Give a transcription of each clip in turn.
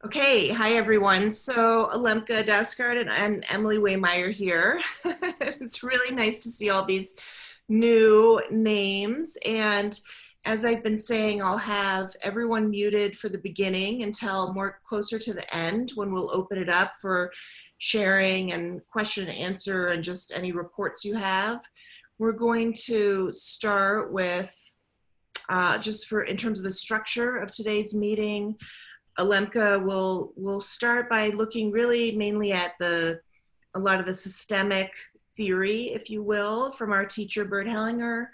Okay, hi everyone. So Alemka Daskard and Emily Waymeyer here. It's really nice to see all these new names. And as I've been saying, I'll have everyone muted for the beginning until more closer to the end when we'll open it up for sharing and question and answer and just any reports you have. We're going to start with just for in terms of the structure of today's meeting. Alemka will start by looking really mainly at a lot of the systemic theory, if you will, from our teacher Bert Hellinger,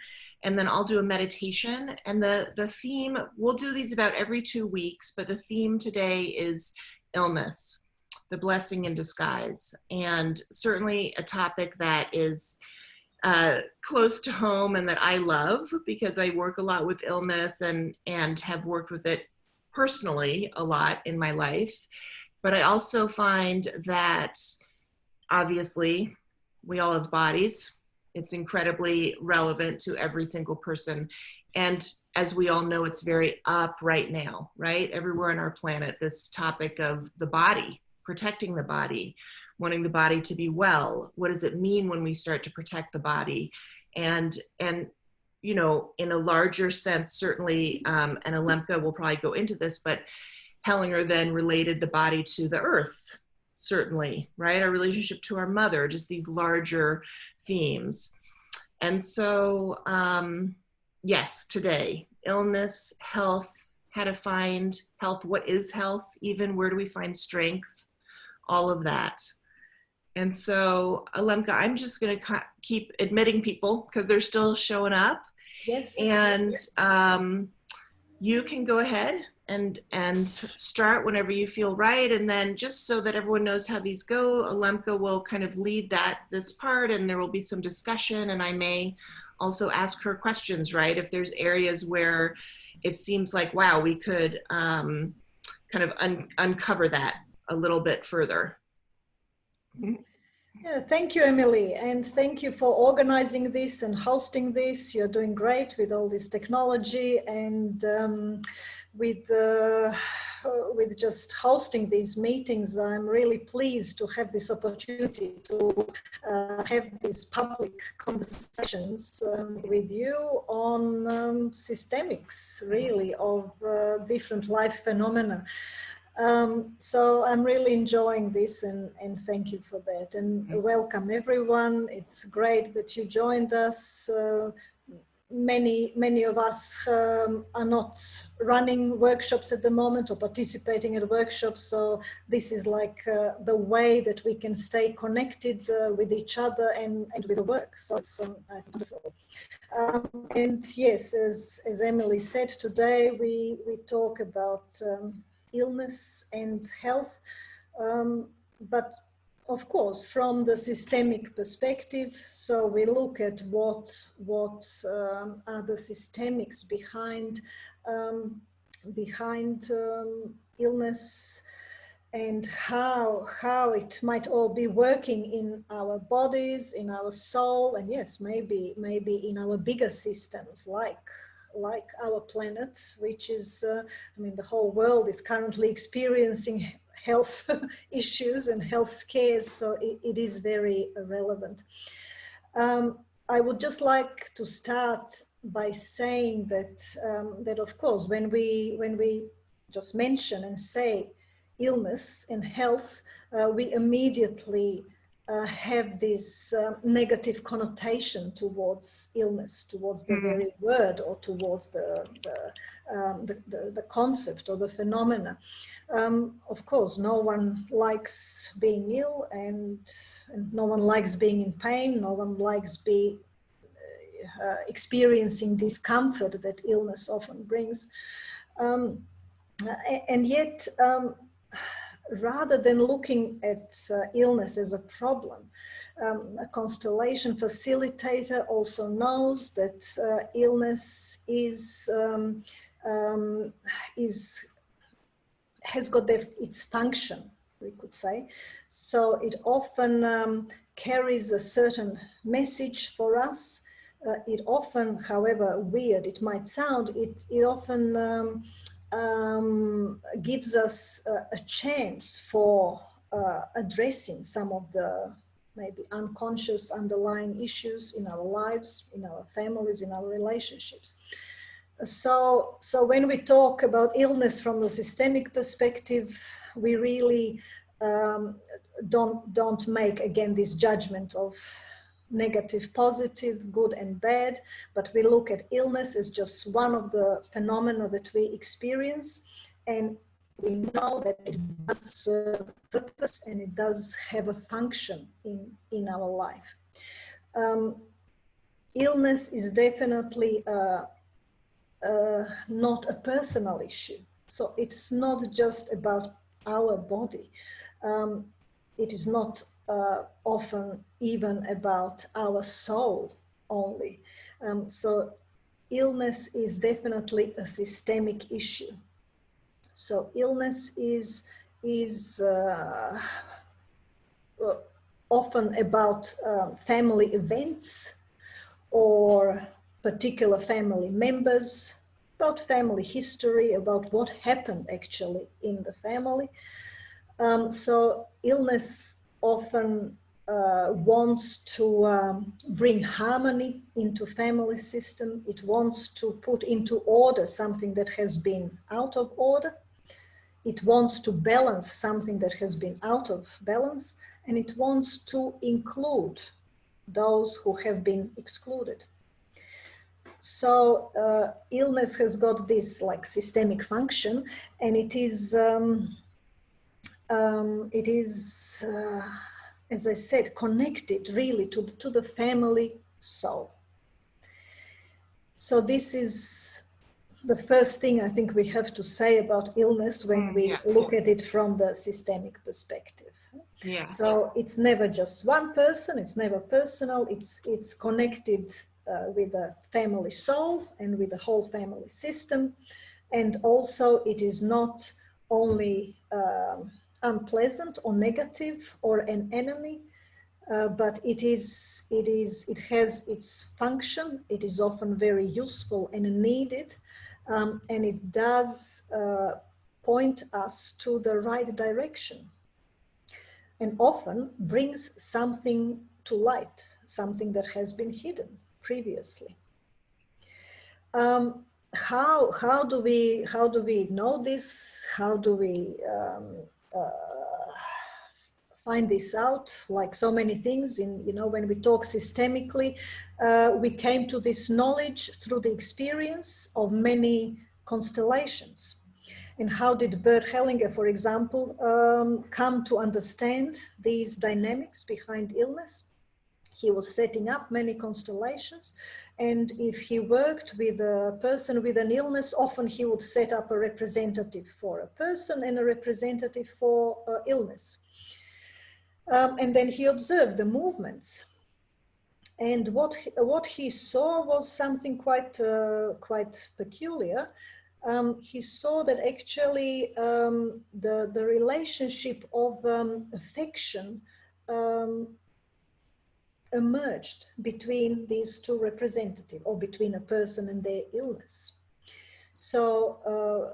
and then I'll do a meditation. And the theme, we'll do these about every 2 weeks, but the theme today is illness, the blessing in disguise, and certainly a topic that is close to home and that I love because I work a lot with illness and have worked with it personally a lot in my life. But I also find that obviously we all have bodies. It's incredibly relevant to every single person. And as we all know, it's very up right now, right? Everywhere on our planet, this topic of the body, protecting the body, wanting the body to be well. What does it mean when we start to protect the body? And you know, in a larger sense, certainly, and Alemka will probably go into this, but Hellinger then related the body to the earth, certainly, right? Our relationship to our mother, just these larger themes. And so, yes, today, illness, health, how to find health, what is health, even where do we find strength, all of that. And so, Alemka, I'm just going to keep admitting people because they're still showing up. Yes. And you can go ahead and start whenever you feel right. And then just so that everyone knows how these go, Alemka will kind of lead this part, and there will be some discussion, and I may also ask her questions, right? If there's areas where it seems like, wow, we could kind of uncover that a little bit further. Yeah, thank you, Emily, and thank you for organizing this and hosting this. You're doing great with all this technology and with just hosting these meetings. I'm really pleased to have this opportunity to have these public conversations with you on systemics, really, of different life phenomena. So I'm really enjoying this and thank you for that. And welcome everyone. It's great that you joined us. Many of us are not running workshops at the moment or participating at workshops. So this is like the way that we can stay connected with each other and with the work. So it's wonderful. And yes, as Emily said, today we talk about illness and health, but of course from the systemic perspective. So we look at what are the systemics behind illness, and how it might all be working in our bodies, in our soul, and yes, maybe in our bigger systems like our planet, which is, I mean, the whole world is currently experiencing health issues and health scares, so it is very relevant. I would just like to start by saying that that of course, when we just mention and say illness and health, we immediately have this negative connotation towards illness, towards the very word, or towards the concept or the phenomena. Of course, no one likes being ill, and no one likes being in pain. No one likes experiencing discomfort that illness often brings. And yet, rather than looking at illness as a problem, a constellation facilitator also knows that illness has got its function, we could say. So it often carries a certain message for us. It often, however weird it might sound, it often gives us a chance for addressing some of the maybe unconscious underlying issues in our lives, in our families, in our relationships. So when we talk about illness from the systemic perspective, we really don't make again this judgment of negative, positive, good and bad, but we look at illness as just one of the phenomena that we experience, and we know that it does serve a purpose and it does have a function in our life. Illness is definitely not a personal issue. So it's not just about our body. It is not often even about our soul only. So illness is definitely a systemic issue. So illness is often about family events or particular family members, about family history, about what happened actually in the family. So illness often wants to bring harmony into family system. It wants to put into order something that has been out of order. It wants to balance something that has been out of balance, and it wants to include those who have been excluded. So illness has got this like systemic function, and it is as I said, connected really to the family soul. So this is the first thing I think we have to say about illness when we look at it from the systemic perspective. Yeah. So it's never just one person, it's never personal, it's connected with the family soul and with the whole family system. And also it is not only unpleasant or negative or an enemy, but it has its function. It is often very useful and needed, and it does point us to the right direction, and often brings something to light, something that has been hidden previously. How do we know this? How do we find this out? Like so many things in, when we talk systemically, we came to this knowledge through the experience of many constellations. And how did Bert Hellinger, for example, come to understand these dynamics behind illness? He was setting up many constellations, and if he worked with a person with an illness, often he would set up a representative for a person and a representative for illness. And then he observed the movements. And what he saw was something quite peculiar. He saw that actually the relationship of affection emerged between these two representatives, or between a person and their illness. So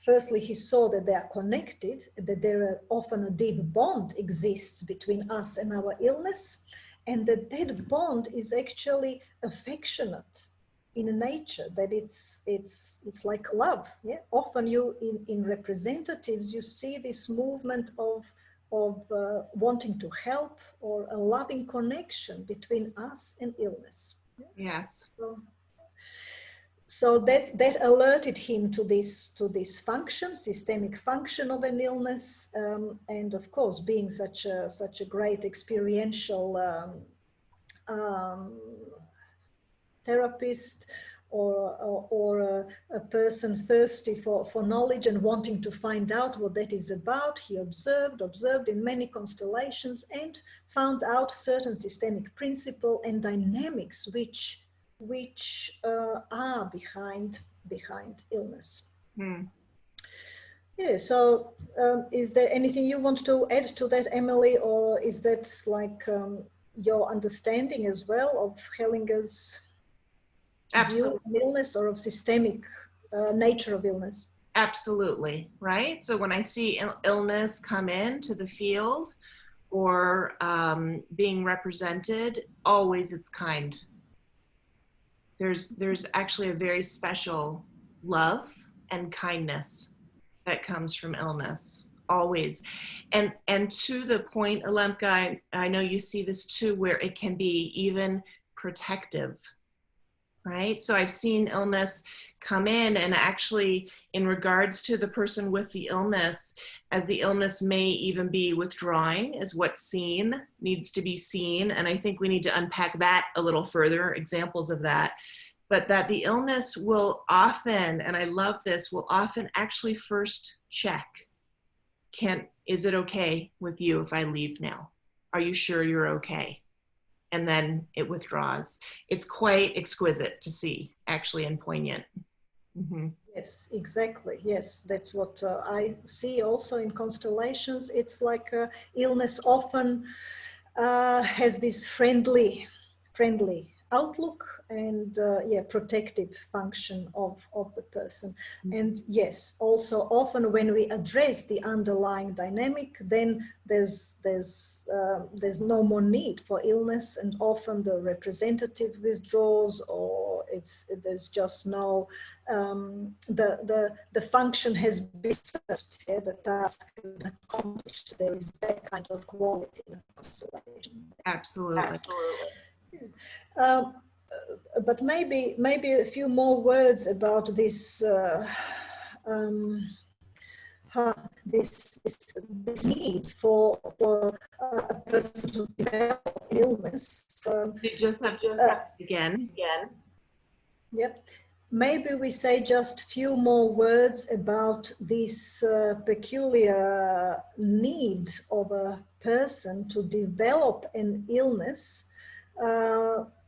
firstly, he saw that they are connected, that there are often a deep bond exists between us and our illness, and that bond is actually affectionate in nature, that it's like love. Yeah, often you in representatives you see this movement of wanting to help, or a loving connection between us and illness. Yes. So that alerted him to this function, systemic function of an illness, and of course, being such a great experiential therapist, or a person thirsty for knowledge and wanting to find out what that is about, he observed in many constellations and found out certain systemic principle and dynamics which are behind illness. Yeah, so is there anything you want to add to that, Emily, or is that like your understanding as well of Hellinger's view of illness, or of systemic nature of illness? Absolutely, right? So when I see illness come into the field or being represented, always it's kind. There's actually a very special love and kindness that comes from illness, always. And to the point, Alemka, I know you see this too, where it can be even protective, right? So I've seen illness come in, and actually in regards to the person with the illness, as the illness may even be withdrawing, is what's seen needs to be seen. And I think we need to unpack that a little further, examples of that. But that the illness will often, and I love this, will often actually first check, is it okay with you if I leave now? Are you sure you're okay? And then it withdraws. It's quite exquisite to see, actually, and poignant. Mm-hmm. Yes, exactly. Yes, that's what I see also in constellations. It's like illness often has this friendly outlook and yeah, protective function of the person. And yes, also often when we address the underlying dynamic, then there's no more need for illness, and often the representative withdraws, or there's just no the function has been served, yeah, the task has been accomplished. There is that kind of quality in a constellation. Absolutely. Absolutely. Um, but maybe a few more words about this this need for a person to develop illness. You just have to again. Yep. Maybe we say just few more words about this peculiar need of a person to develop an illness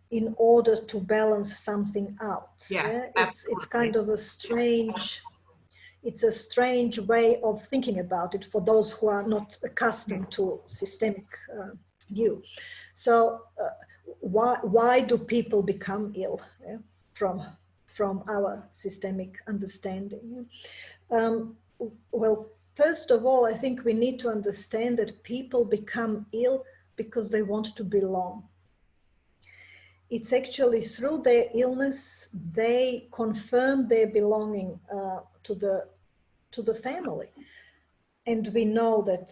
in order to balance something out. Yeah, it's kind of a strange way of thinking about it for those who are not accustomed to systemic view. So why do people become ill? Yeah? From our systemic understanding. Well, first of all, I think we need to understand that people become ill because they want to belong. It's actually through their illness they confirm their belonging to the family, and we know that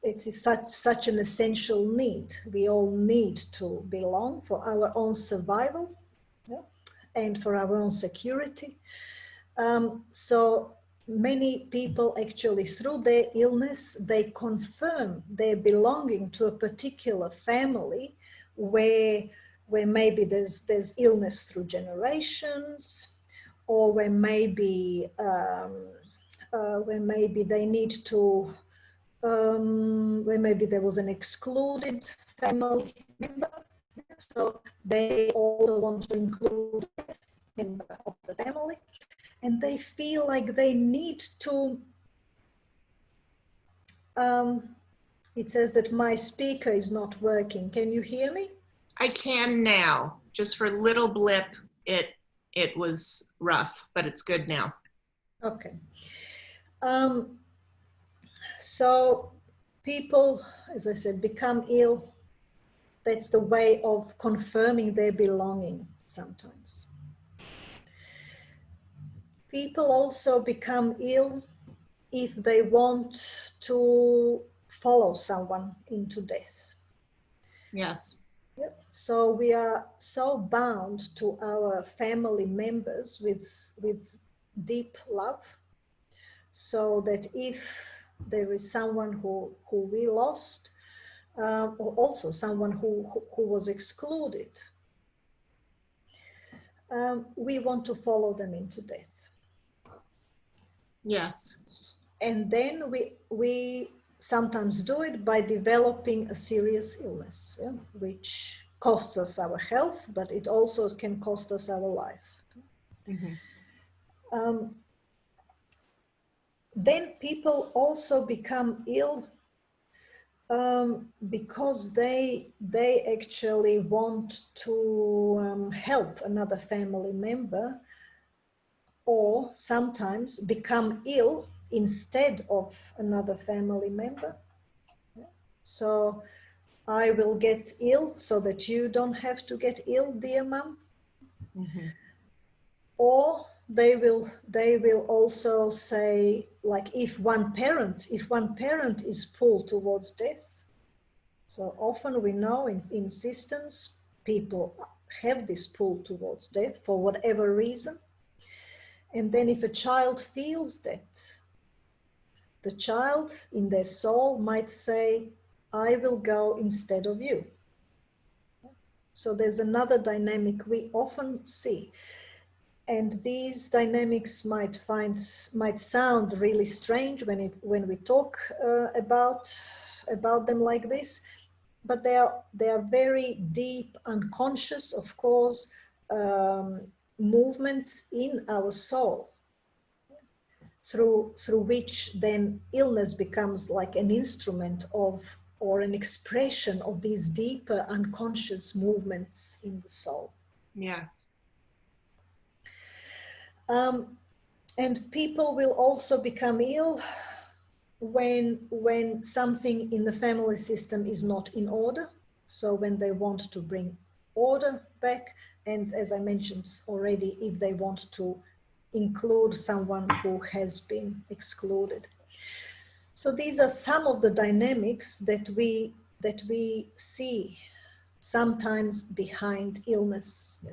it's such an essential need. We all need to belong for our own survival, yeah, and for our own security. So many people actually, through their illness, they confirm their belonging to a particular family where maybe there's illness through generations, or where maybe they need to, where maybe there was an excluded family member. So they also want to include a member of the family, and they feel like they need to. It says that my speaker is not working. Can you hear me? I can now. Just for a little blip, it was rough, but it's good now. Okay. So people, as I said, become ill. That's the way of confirming their belonging sometimes. People also become ill if they want to follow someone into death. Yes. Yep. So we are so bound to our family members with deep love, so that if there is someone who we lost, or also someone who was excluded, we want to follow them into death. Yes. And then we sometimes do it by developing a serious illness, yeah, which costs us our health, but it also can cost us our life. Mm-hmm. Then people also become ill because they actually want to help another family member or sometimes become ill instead of another family member. So I will get ill so that you don't have to get ill, dear mom. Mm-hmm. Or they will also say, like, if one parent is pulled towards death. So often we know in systems people have this pull towards death for whatever reason. And then if a child feels that, the child in their soul might say, I will go instead of you. So there's another dynamic we often see. And these dynamics might sound really strange when we talk about them like this, but they are very deep, unconscious, of course, movements in our soul, through which then illness becomes like an instrument of, or an expression of, these deeper unconscious movements in the soul. Yes. And people will also become ill when something in the family system is not in order. So when they want to bring order back, and as I mentioned already, if they want to include someone who has been excluded. So these are some of the dynamics that we see sometimes behind illness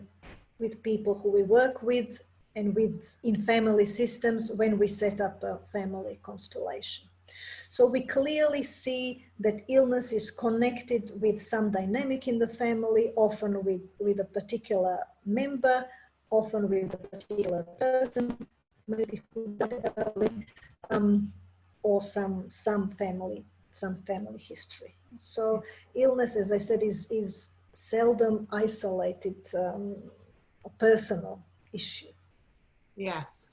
with people who we work with, and in family systems when we set up a family constellation. So we clearly see that illness is connected with some dynamic in the family, often with a particular member, often with a particular person, maybe who died early, or some family history. So illness, as I said, is seldom isolated, a personal issue. Yes.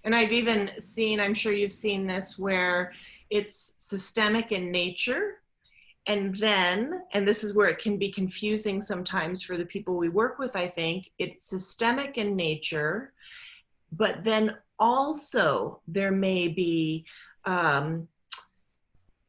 And I've even seen, I'm sure you've seen this, where it's systemic in nature. And then, and this is where it can be confusing sometimes for the people we work with, I think, it's systemic in nature, but then also there may be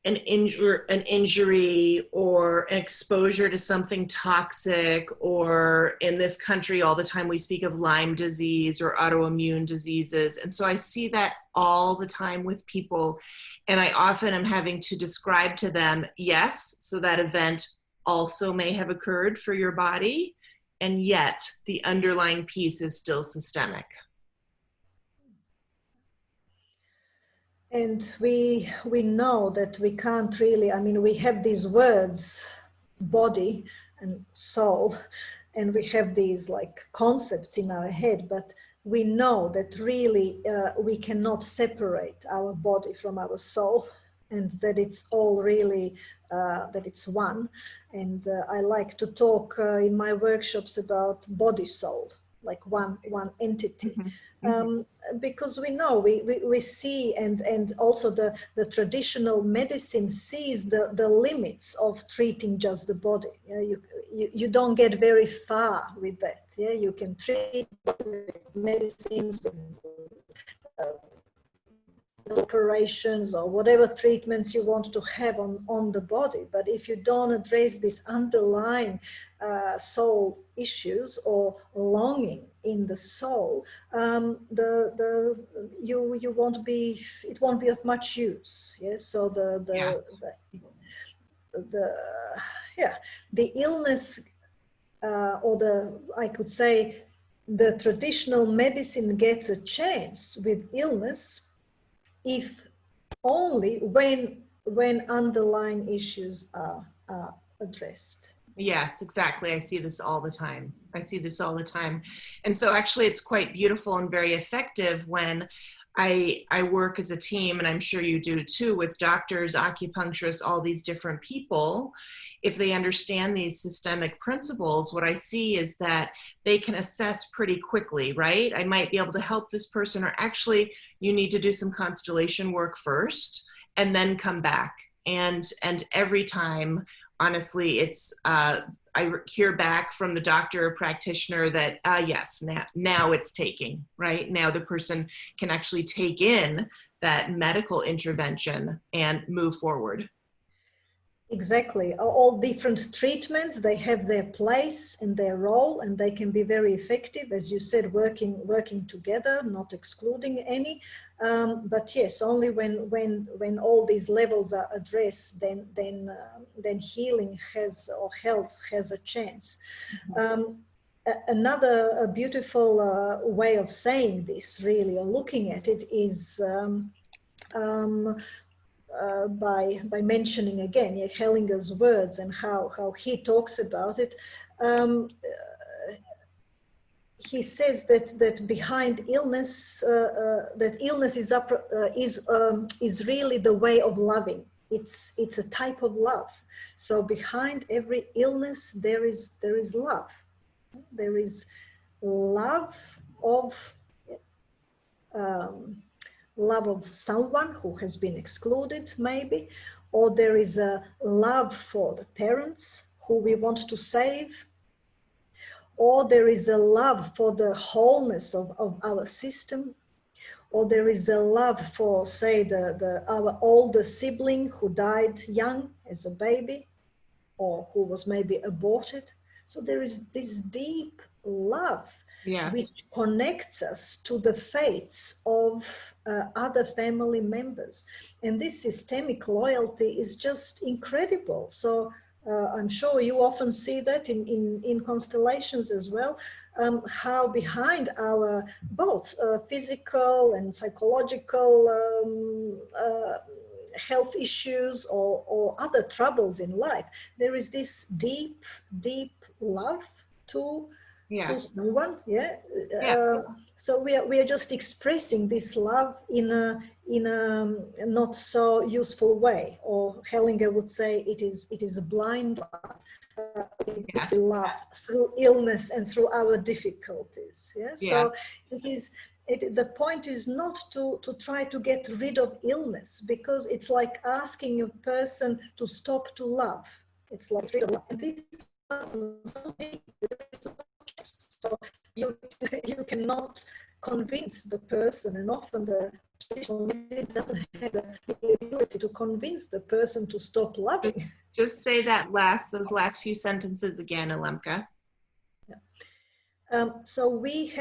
an injury or an exposure to something toxic, or in this country all the time we speak of Lyme disease or autoimmune diseases. And so I see that all the time with people, and I often am having to describe to them, yes, so that event also may have occurred for your body, and yet the underlying piece is still systemic. And we know that we can't really, I mean, we have these words, body and soul, and we have these like concepts in our head, but we know that really we cannot separate our body from our soul, and that it's all really, that it's one. And I like to talk in my workshops about body soul, like one entity. Mm-hmm. Because we know, we see, and also the traditional medicine sees the limits of treating just the body. You don't get very far with that. Yeah, you can treat with medicines, with operations, or whatever treatments you want to have on the body. But if you don't address these underlying soul issues or longing in the soul, you won't be, it won't be of much use. Yes, so the illness, or I could say the traditional medicine gets a chance with illness if only when underlying issues are addressed. Yes, exactly. I see this all the time. And so actually it's quite beautiful and very effective when I work as a team, and I'm sure you do too, with doctors, acupuncturists, all these different people. If they understand these systemic principles, what I see is that they can assess pretty quickly, right? I might be able to help this person, or actually you need to do some constellation work first and then come back. And every time honestly, it's I hear back from the doctor or practitioner that yes, now it's taking, right? Now the person can actually take in that medical intervention and move forward. Exactly. All different treatments, they have their place and their role, and they can be very effective, as you said, working together, not excluding any. But yes, only when all these levels are addressed, then healing has, or health has, a chance. Another beautiful way of saying this, really, or looking at it, is um, by mentioning again Hellinger's words and how he talks about it. He says that behind illness, that illness is really the way of loving. It's a type of love. So behind every illness there is love. There is love of love of someone who has been excluded, maybe, or there is a love for the parents who we want to save, or there is a love for the wholeness of our system, or there is a love for, say, our older sibling who died young as a baby, or who was maybe aborted. So there is this deep love, Yes. which connects us to the fates of other family members. And this systemic loyalty is just incredible. So I'm sure you often see that in constellations as well, how behind our both physical and psychological health issues or other troubles in life, there is this deep, deep love to someone. So we are just expressing this love in a not so useful way, or Hellinger would say it is a blind love. Love through illness and through our difficulties. So it is. The point is not to try to get rid of illness, because it's like asking a person to stop to love. It's like rid of love. And this so you cannot convince the person, and often the traditional medicine doesn't have the ability to convince the person to stop loving. Just say those last few sentences again, Alemka. So we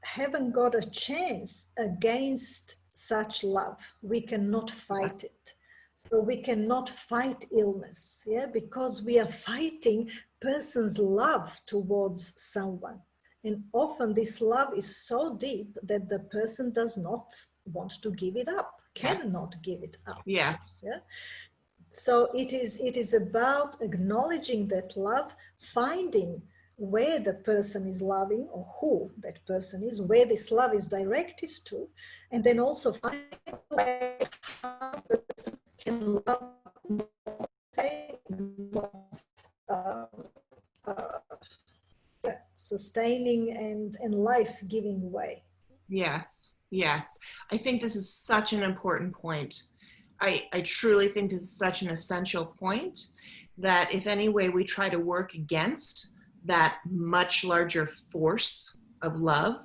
haven't got a chance against such love. We cannot fight it. So we cannot fight illness, because we are fighting person's love towards someone. And often this love is so deep that the person does not want to give it up, cannot give it up. Yes. So it is about acknowledging that love, finding where the person is loving, or who that person is, where this love is directed to, and then also find a way how the person can love more, sustaining and life-giving way. Yes. I think this is such an important point. I truly think this is such an essential point, that if any way we try to work against that much larger force of love,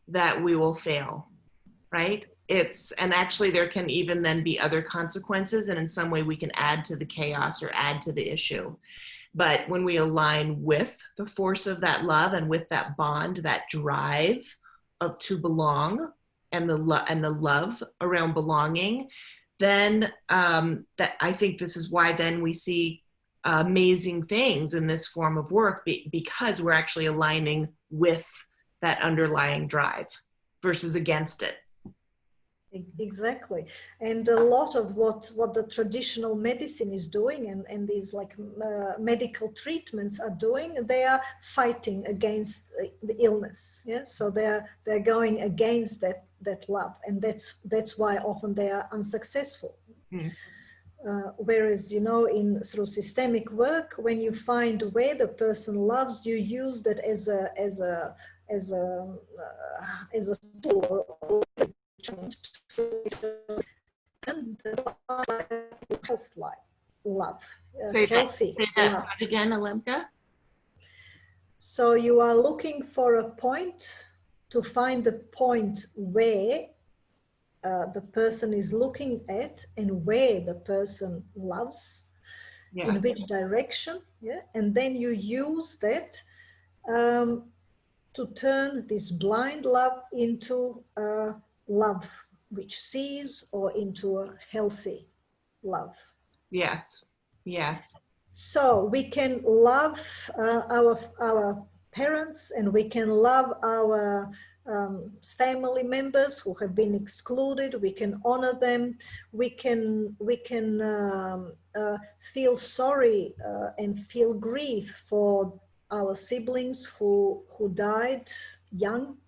that we will fail, right? And actually there can even then be other consequences, and in some way we can add to the chaos or add to the issue. But when we align with the force of that love and with that bond, that drive to belong, and the love around belonging, then that I think this is why then we see amazing things in this form of work, because we're actually aligning with that underlying drive versus against it. Exactly. And a lot of what the traditional medicine is doing, and these like medical treatments are doing, they are fighting against the illness. So they're going against that love, and that's why often they are unsuccessful. Whereas through systemic work, when you find where the person loves, you use that as a tool, and the health life, love. healthy Say that love. part again, Alemka. So you are looking for a point, to find the point where the person is looking at and where the person loves, in Yes. which direction, yeah, and then you use that um, to turn this blind love into a love which sees, or into a healthy love. Yes. Yes. So we can love our parents, and we can love our family members who have been excluded. We can honor them. We can feel sorry and feel grief for our siblings who died young.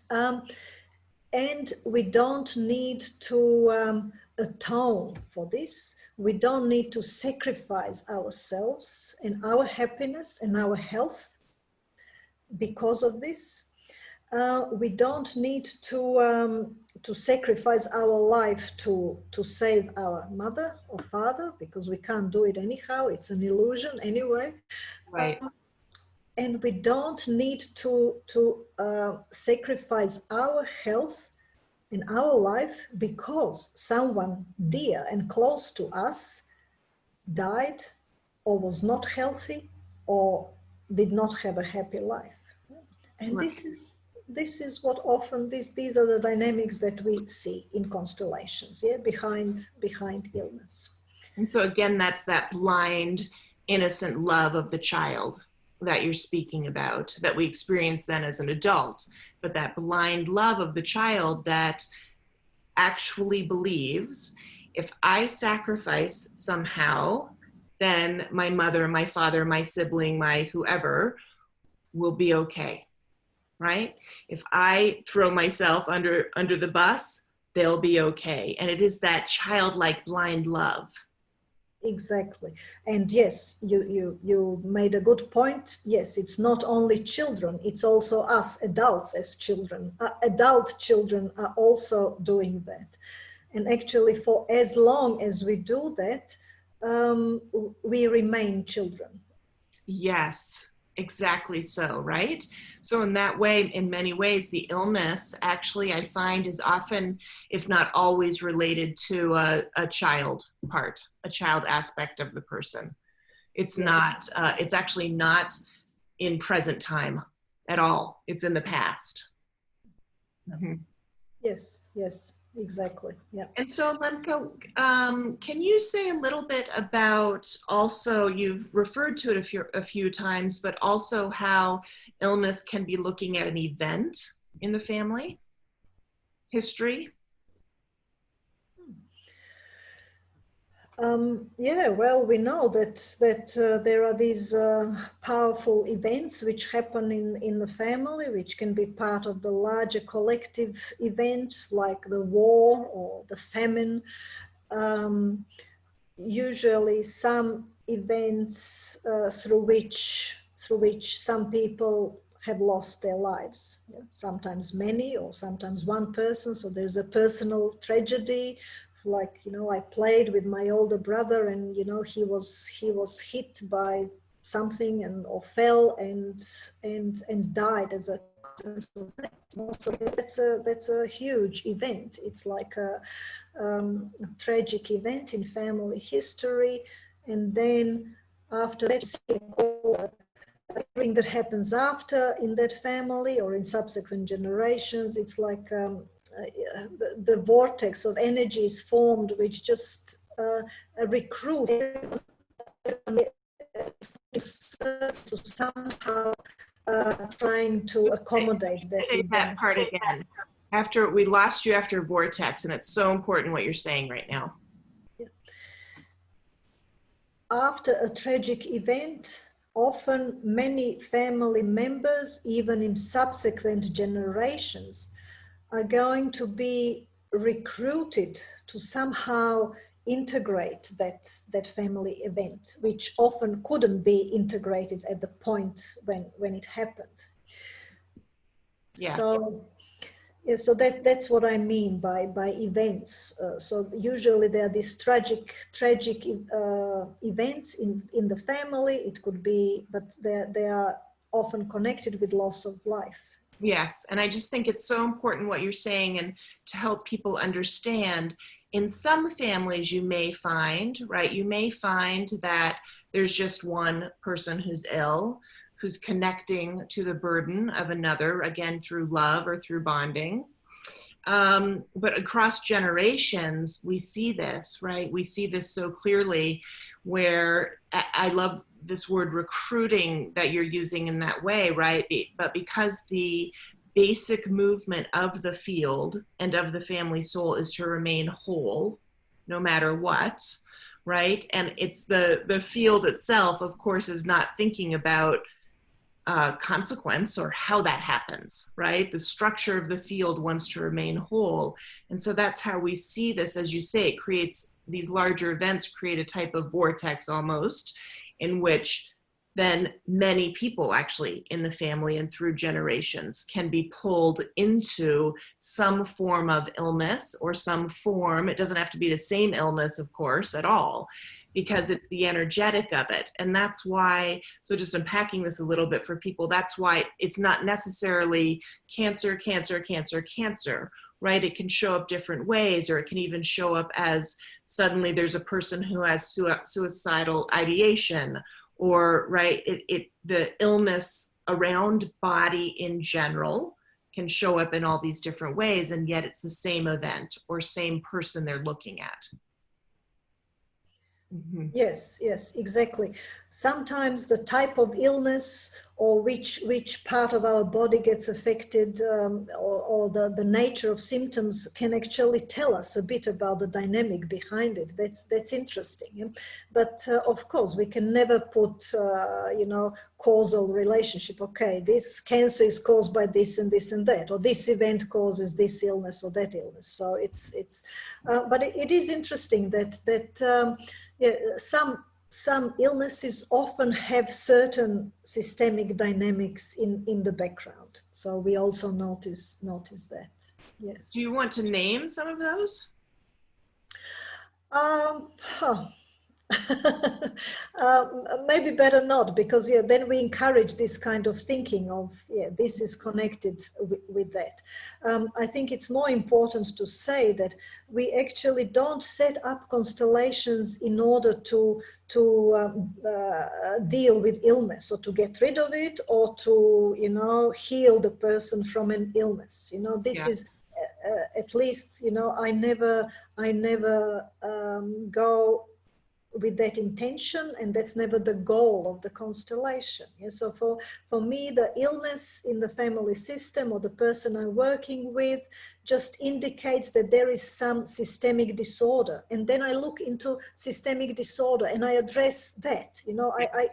Um, and we don't need to atone for this. We don't need to sacrifice ourselves and our happiness and our health because of this. We don't need to sacrifice our life to save our mother or father, because we can't do it anyhow. It's an illusion anyway. Right. And we don't need to sacrifice our health in our life because someone dear and close to us died, or was not healthy, or did not have a happy life. And Right. this is what often these are the dynamics that we see in constellations, yeah, behind illness. And so again, that's that blind, innocent love of the child that you're speaking about, that we experience then as an adult. But that blind love of the child that actually believes, if I sacrifice somehow, then my mother, my father, my sibling, my whoever will be okay, right? If I throw myself under the bus, they'll be okay. And it is that childlike blind love. Exactly. And yes, you made a good point. Yes, it's not only children, it's also us adults as children. Adult children are also doing that. And actually, for as long as we do that, we remain children. Yes, exactly so, right? So, in that way, in many ways, the illness actually I find is often, if not always, related to a child part, a child aspect of the person. It's Yeah. not, it's actually not in present time at all, it's in the past. Mm-hmm. Yes, yes, exactly. Yeah. And so, Lemko, can you say a little bit about also, you've referred to it a few times, but also how illness can be looking at an event in the family history? Yeah, well, we know that there are these powerful events which happen in the family, which can be part of the larger collective event, like the war or the famine. Usually, some events through which some people have lost their lives. Yeah? Sometimes many, or sometimes one person. So there's a personal tragedy. Like, I played with my older brother, and he was hit by something, and or fell and died as a consequence of that. So that's a huge event. It's like a tragic event in family history. And then after that, everything that happens after in that family or in subsequent generations, it's like the vortex of energy is formed, which just recruits to somehow trying to accommodate that Say that event. part again. After we lost you after vortex, and it's so important what you're saying right now. After a tragic event, often many family members, even in subsequent generations, are going to be recruited to somehow integrate that family event, which often couldn't be integrated at the point when it happened. Yeah. So Yeah, so that's what I mean by events. So usually there are these tragic events in the family. It could be, but they are often connected with loss of life. Yes, and I just think it's so important what you're saying, and to help people understand. In some families, you may find, right, you may find that there's just one person who's ill, who's connecting to the burden of another, again, through love or through bonding. But across generations, we see this, right? We see this so clearly, where I love this word recruiting that you're using in that way, right? But because the basic movement of the field and of the family soul is to remain whole, no matter what, right? And it's the field itself, of course, is not thinking about consequence or how that happens, right? The structure of the field wants to remain whole. And so that's how we see this, as you say, it creates these larger events, create a type of vortex almost, in which then many people actually in the family and through generations can be pulled into some form of illness or some form. It doesn't have to be the same illness, of course, at all, because it's the energetic of it. And that's why, so just unpacking this a little bit for people, that's why it's not necessarily cancer, cancer, cancer, cancer, right? It can show up different ways, or it can even show up as suddenly there's a person who has suicidal ideation, or, right, the illness around body in general can show up in all these different ways, and yet it's the same event or same person they're looking at. Mm-hmm. Yes, exactly. Sometimes the type of illness or which part of our body gets affected, or the nature of symptoms can actually tell us a bit about the dynamic behind it. That's interesting. Yeah? But of course, we can never put causal relationship. Okay, this cancer is caused by this and this and that, or this event causes this illness or that illness. So but it is interesting that. Yeah, some illnesses often have certain systemic dynamics in the background. So we also notice that. Yes. Do you want to name some of those? Huh. Maybe better not, because then we encourage this kind of thinking of this is connected with that. I think it's more important to say that we actually don't set up constellations in order to deal with illness, or to get rid of it, or to heal the person from an illness. This is at least I never go with that intention, and that's never the goal of the constellation. Yeah? So for me, the illness in the family system, or the person I'm working with, just indicates that there is some systemic disorder, and then I look into systemic disorder and I address that.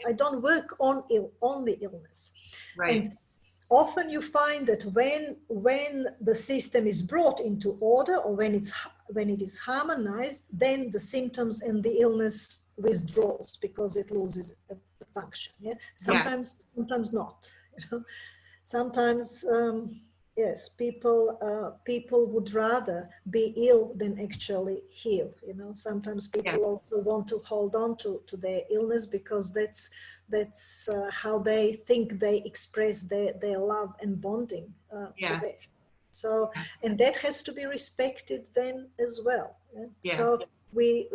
I don't work on the illness. Right. And often you find that when the system is brought into order, or when it is harmonized, then the symptoms and the illness withdraws, because it loses the function. Yeah. Sometimes not. Sometimes yes, people would rather be ill than actually heal. Sometimes people also want to hold on to their illness, because that's how they think they express their love and bonding the best. So, and that has to be respected then as well. Yeah? So we,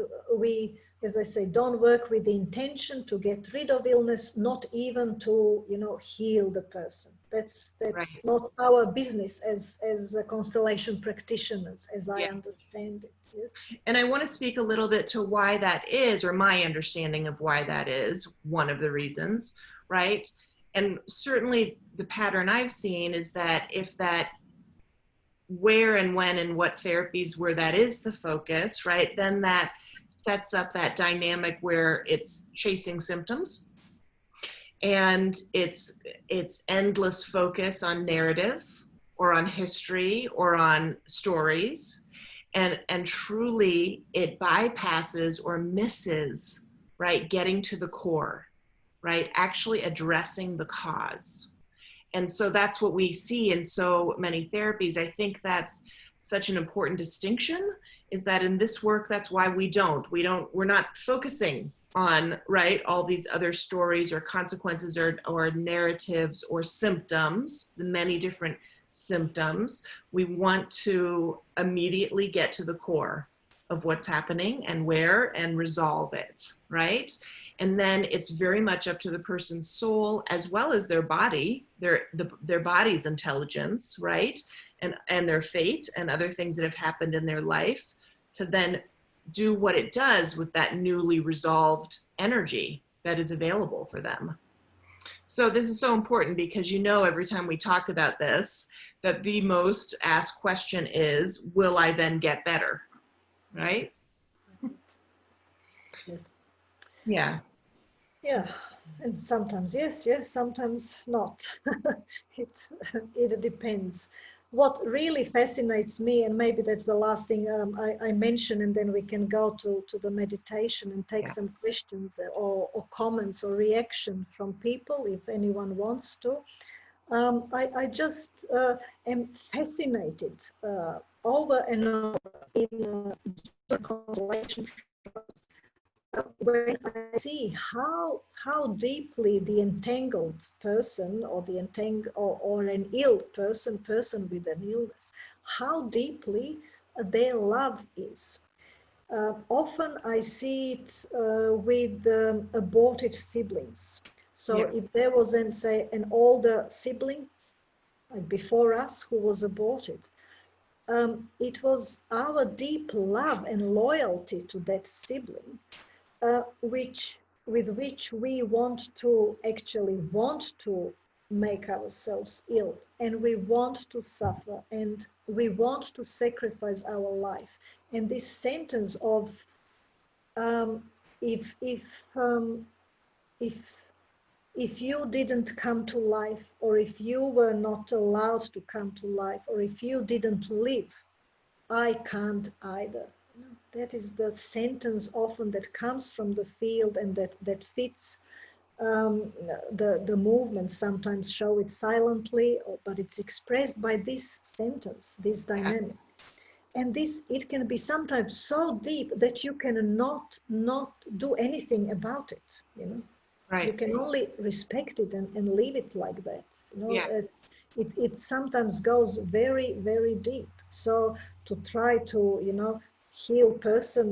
as I say, don't work with the intention to get rid of illness, not even to heal the person. That's not our business as constellation practitioners, as I understand it. Yes. And I want to speak a little bit to why that is, or my understanding of why that is one of the reasons, right? And certainly the pattern I've seen is that if that where and when and what therapies where that is the focus, right, then that sets up that dynamic where it's chasing symptoms, and it's endless focus on narrative or on history or on stories, and truly it bypasses or misses, right, getting to the core, right, actually addressing the cause. And so that's what we see in so many therapies. I think that's such an important distinction, is that in this work, that's why we're not focusing on, right, all these other stories or consequences or narratives or symptoms, the many different symptoms. We want to immediately get to the core of what's happening and where, and resolve it, right? And then it's very much up to the person's soul as well as their body, their body's intelligence, right? And their fate and other things that have happened in their life to then do what it does with that newly resolved energy that is available for them. So this is so important because, you know, every time we talk about this, that the most asked question is, will I then get better? Right? Yes. Yeah. Yeah, and sometimes yes, yes, sometimes not. it it depends. What really fascinates me, and maybe that's the last thing I mention, and then we can go to the meditation and take Yeah. some questions or comments or reaction from people if anyone wants to. I just am fascinated over and over in constellation when I see how deeply the entangled person or the or an ill person with an illness, how deeply their love is. Often I see it with aborted siblings. So Yeah. if there was, say, an older sibling like before us who was aborted, it was our deep love and loyalty to that sibling with which we want to make ourselves ill, and we want to suffer, and we want to sacrifice our life. And this sentence of um, if if um, if if you didn't come to life, or if you were not allowed to come to life, or if you didn't live, I can't either. That is the sentence often that comes from the field, and that fits the movement. Sometimes show it silently, but it's expressed by this sentence, this Yeah. dynamic. And this, it can be sometimes so deep that you cannot not do anything about it. You Right. can only respect it and leave it like that. Yeah. It sometimes goes very, very deep. So to try to, heal person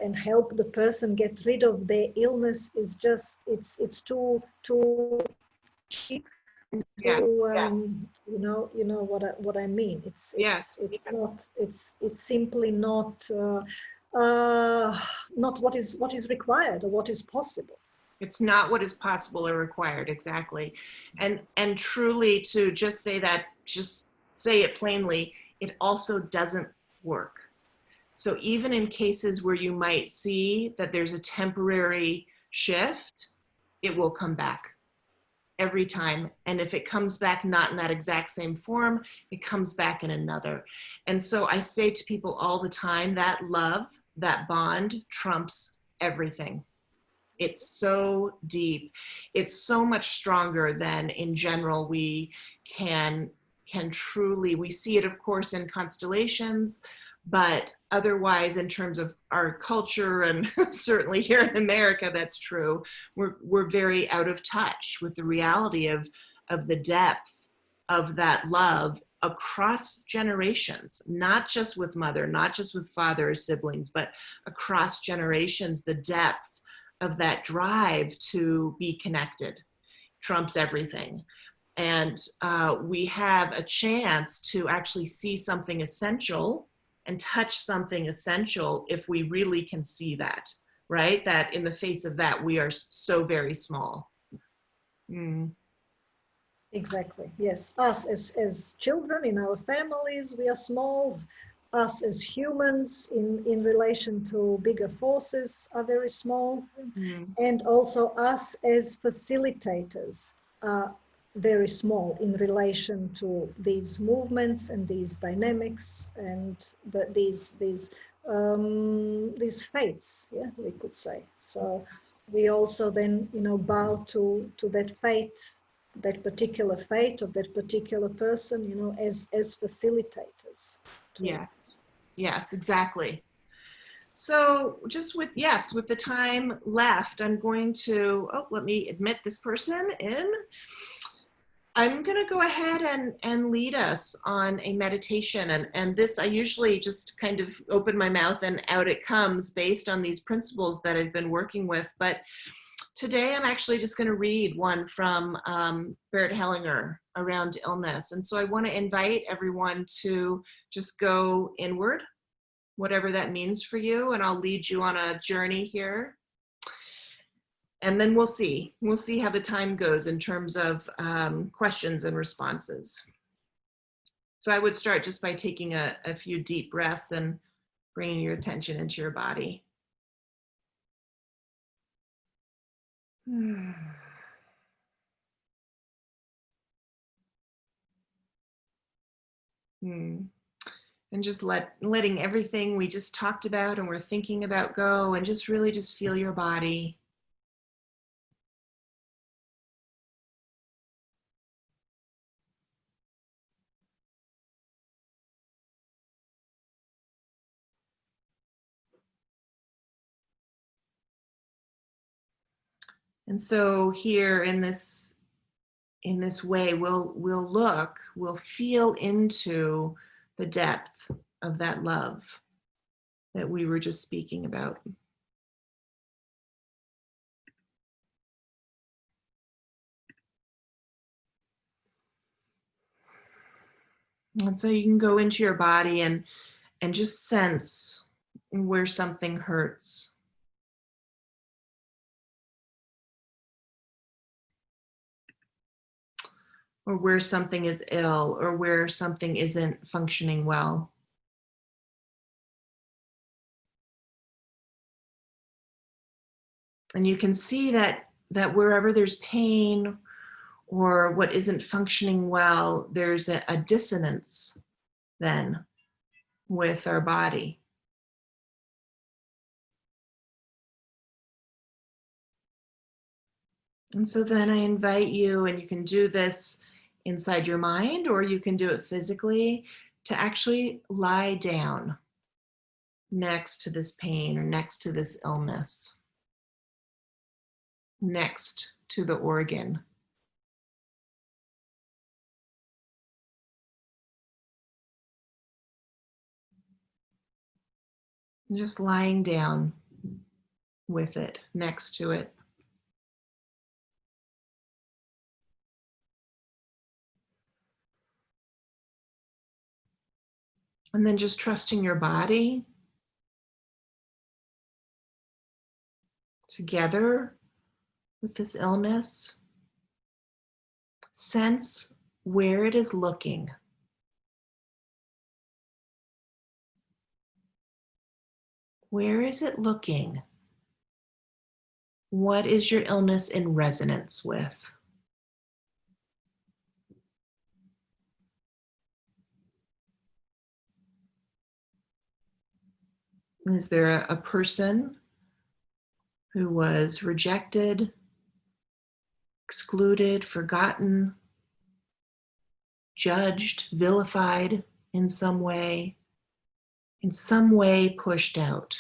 and help the person get rid of their illness is just, it's too cheap. Yeah. So you know what I mean. It's Yes. it's it's not it's simply not what is required or what is possible. It's not what is possible or required, exactly. And truly, to just say that, just say it plainly, it also doesn't work. So even in cases where you might see that there's a temporary shift, it will come back every time. And if it comes back not in that exact same form, it comes back in another. And so I say to people all the time, that love, that bond trumps everything. It's so deep. It's so much stronger than in general we can truly, we see it of course in constellations, but otherwise in terms of our culture, and certainly here in America that's true, we're very out of touch with the reality of the depth of that love across generations, not just with mother, not just with father or siblings, but across generations. The depth of that drive to be connected trumps everything. And we have a chance to actually see something essential and touch something essential if we really can see that, right? That in the face of that, we are so very small. Mm. Exactly. Yes. Us as children in our families, we are small. Us as humans in relation to bigger forces are very small. Mm. And also us as facilitators are very small in relation to these movements and these dynamics and these fates, yeah, we could say. So we also then, bow to that fate that particular fate of that particular person, you know, as facilitators too. Yes. Yes, exactly. So just with, yes, with the time left, I'm going to, oh, let me admit this person in. I'm going to go ahead and lead us on a meditation. And this, I usually just kind of open my mouth and out it comes based on these principles that I've been working with. But today I'm actually just going to read one from Bert Hellinger around illness. And so I want to invite everyone to just go inward, whatever that means for you. And I'll lead you on a journey here. And then we'll see how the time goes in terms of questions and responses. So I would start just by taking a few deep breaths and bringing your attention into your body. And just letting everything we just talked about and we're thinking about go, and just really just feel your body. And so here in this way, we'll feel into the depth of that love that we were just speaking about. And so you can go into your body and just sense where something hurts. Or where something is ill, or where something isn't functioning well. And you can see that wherever there's pain or what isn't functioning well, there's a dissonance then with our body. And so then I invite you, and you can do this inside your mind or you can do it physically, to actually lie down next to this pain or next to this illness, next to the organ. And just lying down with it, next to it. And then just trusting your body together with this illness. Sense where it is looking. Where is it looking? What is your illness in resonance with? Is there a person who was rejected, excluded, forgotten, judged, vilified in some way pushed out?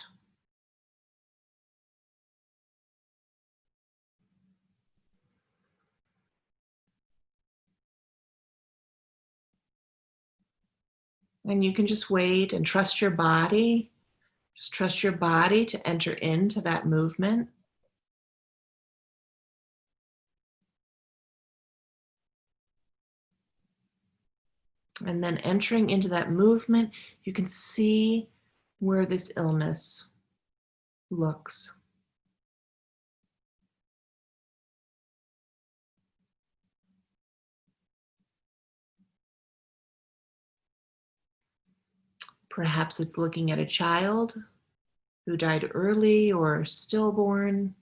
And you can just wait and trust your body. Just trust your body to enter into that movement. And then entering into that movement, you can see where this illness looks. Perhaps it's looking at a child who died early or stillborn,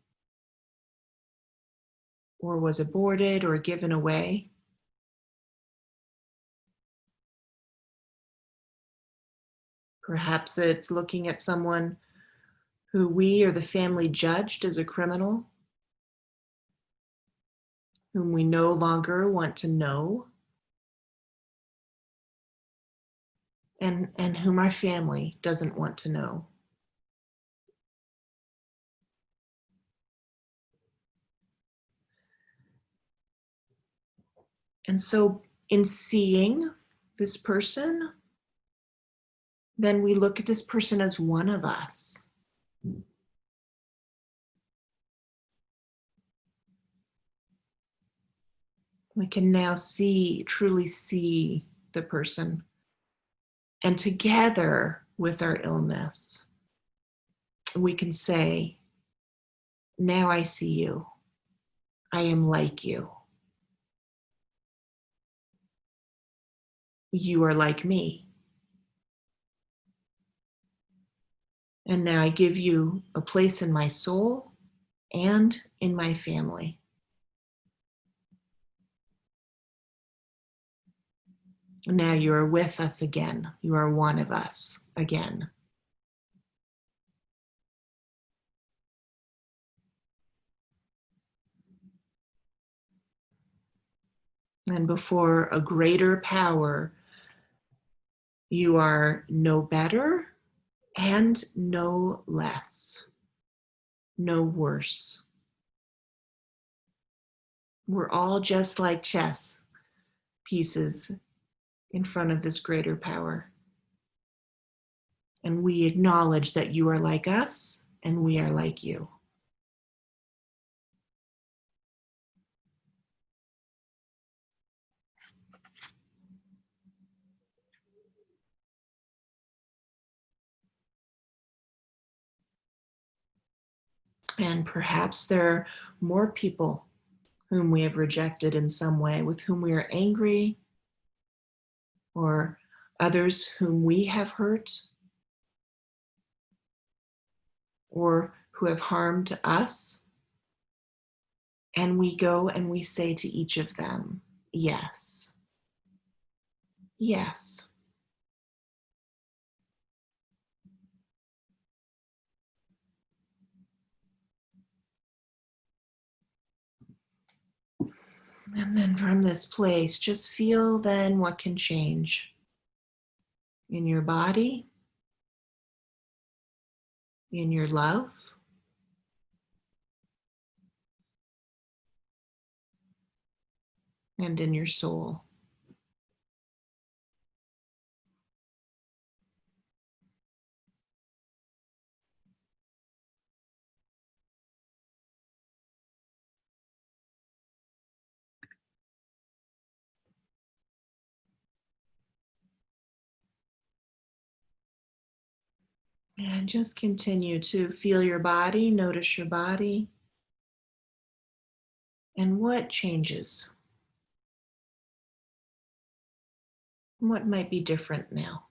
or was aborted or given away. Perhaps it's looking at someone who we or the family judged as a criminal. whom we no longer want to know, and whom our family doesn't want to know. And so in seeing this person, then we look at this person as one of us. We can now truly see the person. And together with our illness, we can say, now I see you. I am like you. You are like me. And now I give you a place in my soul and in my family. Now you are with us again. You are one of us again. And before a greater power, you are no better and no less, no worse. We're all just like chess pieces in front of this greater power. And we acknowledge that you are like us and we are like you. And perhaps there are more people whom we have rejected in some way, with whom we are angry, or others whom we have hurt, or who have harmed us. And we go and we say to each of them, yes, yes. And then from this place, just feel then what can change in your body, in your love, and in your soul. And just continue to feel your body, notice your body, and what changes. What might be different now?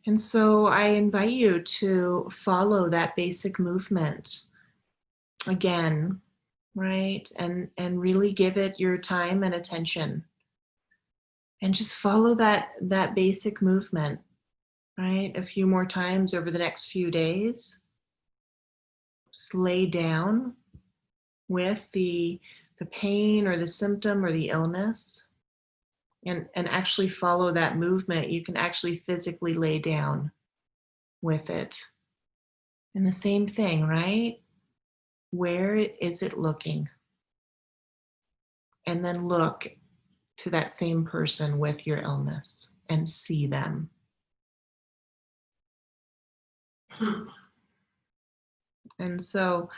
And so I invite you to follow that basic movement again, right? And really give it your time and attention. And just follow that basic movement, right? A few more times over the next few days. Just lay down with the pain or the symptom or the illness, and actually follow that movement. You can actually physically lay down with it. And the same thing, right? Where is it looking? And then look to that same person with your illness and see them. And so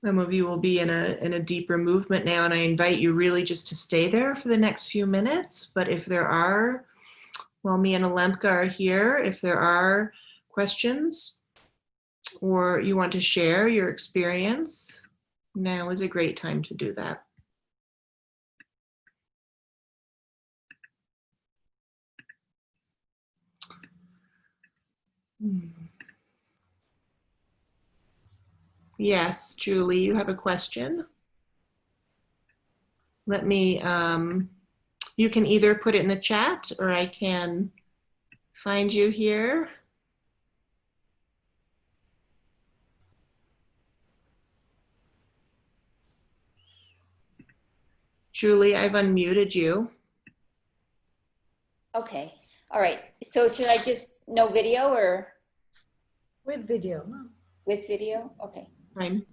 some of you will be in a deeper movement now, and I invite you really just to stay there for the next few minutes. But if there are, well, me and Alemka are here. If there are questions or you want to share your experience, Now is a great time to do that. Yes, Julie, you have a question? Let me, you can either put it in the chat or I can find you here. Julie, I've unmuted you. Okay. All right. So should I just no video or With video, no? with video? Okay. Fine.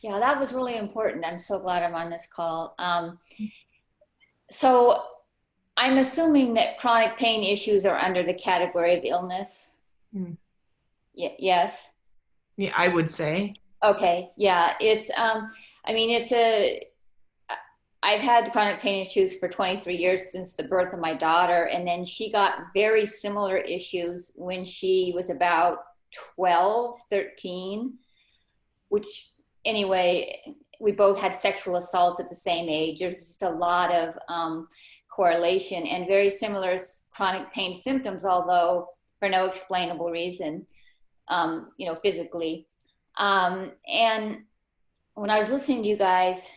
Yeah, that was really important. I'm so glad I'm on this call. So I'm assuming that chronic pain issues are under the category of illness. Yes. Yeah, I would say. Okay. Yeah. It's, I mean, I've had chronic pain issues for 23 years since the birth of my daughter. And then she got very similar issues when she was about 12, 13, which anyway, we both had sexual assaults at the same age. There's just a lot of correlation and very similar chronic pain symptoms, although for no explainable reason, physically. And when I was listening to you guys,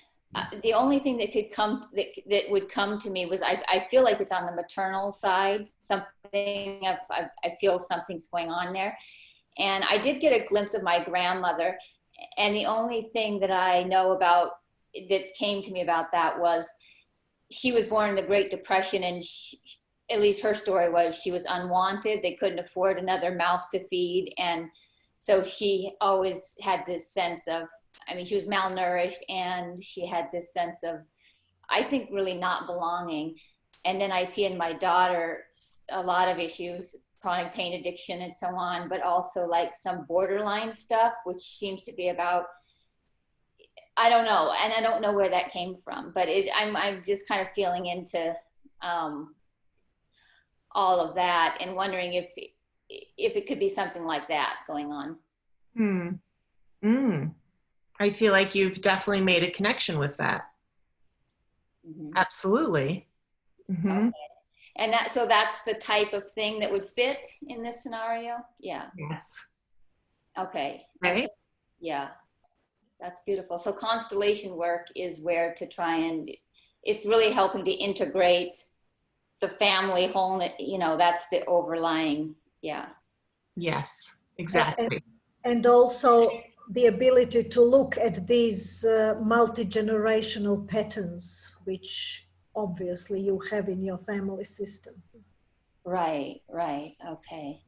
the only thing that could come that would come to me was I feel like it's on the maternal side. I feel something's going on there, and I did get a glimpse of my grandmother. And the only thing that I know about that came to me about that was she was born in the Great Depression, and at least her story was she was unwanted. They couldn't afford another mouth to feed, and so she always had this sense of, I mean, she was malnourished, and she had this sense of, I think, really not belonging. And then I see in my daughter a lot of issues, chronic pain addiction and so on, but also like some borderline stuff, which seems to be about, I don't know. And I don't know where that came from, but I'm just kind of feeling into all of that and wondering if it could be something like that going on. I feel like you've definitely made a connection with that. Mm-hmm. Absolutely. Mm-hmm. Okay. And so that's the type of thing that would fit in this scenario? Yeah. Yes. Okay. Right. Yeah, that's beautiful. So constellation work is where to try and, it's really helping to integrate the family wholeness, that's the overlying, yeah. Yes, exactly. And also the ability to look at these multi-generational patterns, which obviously you have in your family system. Right. Okay.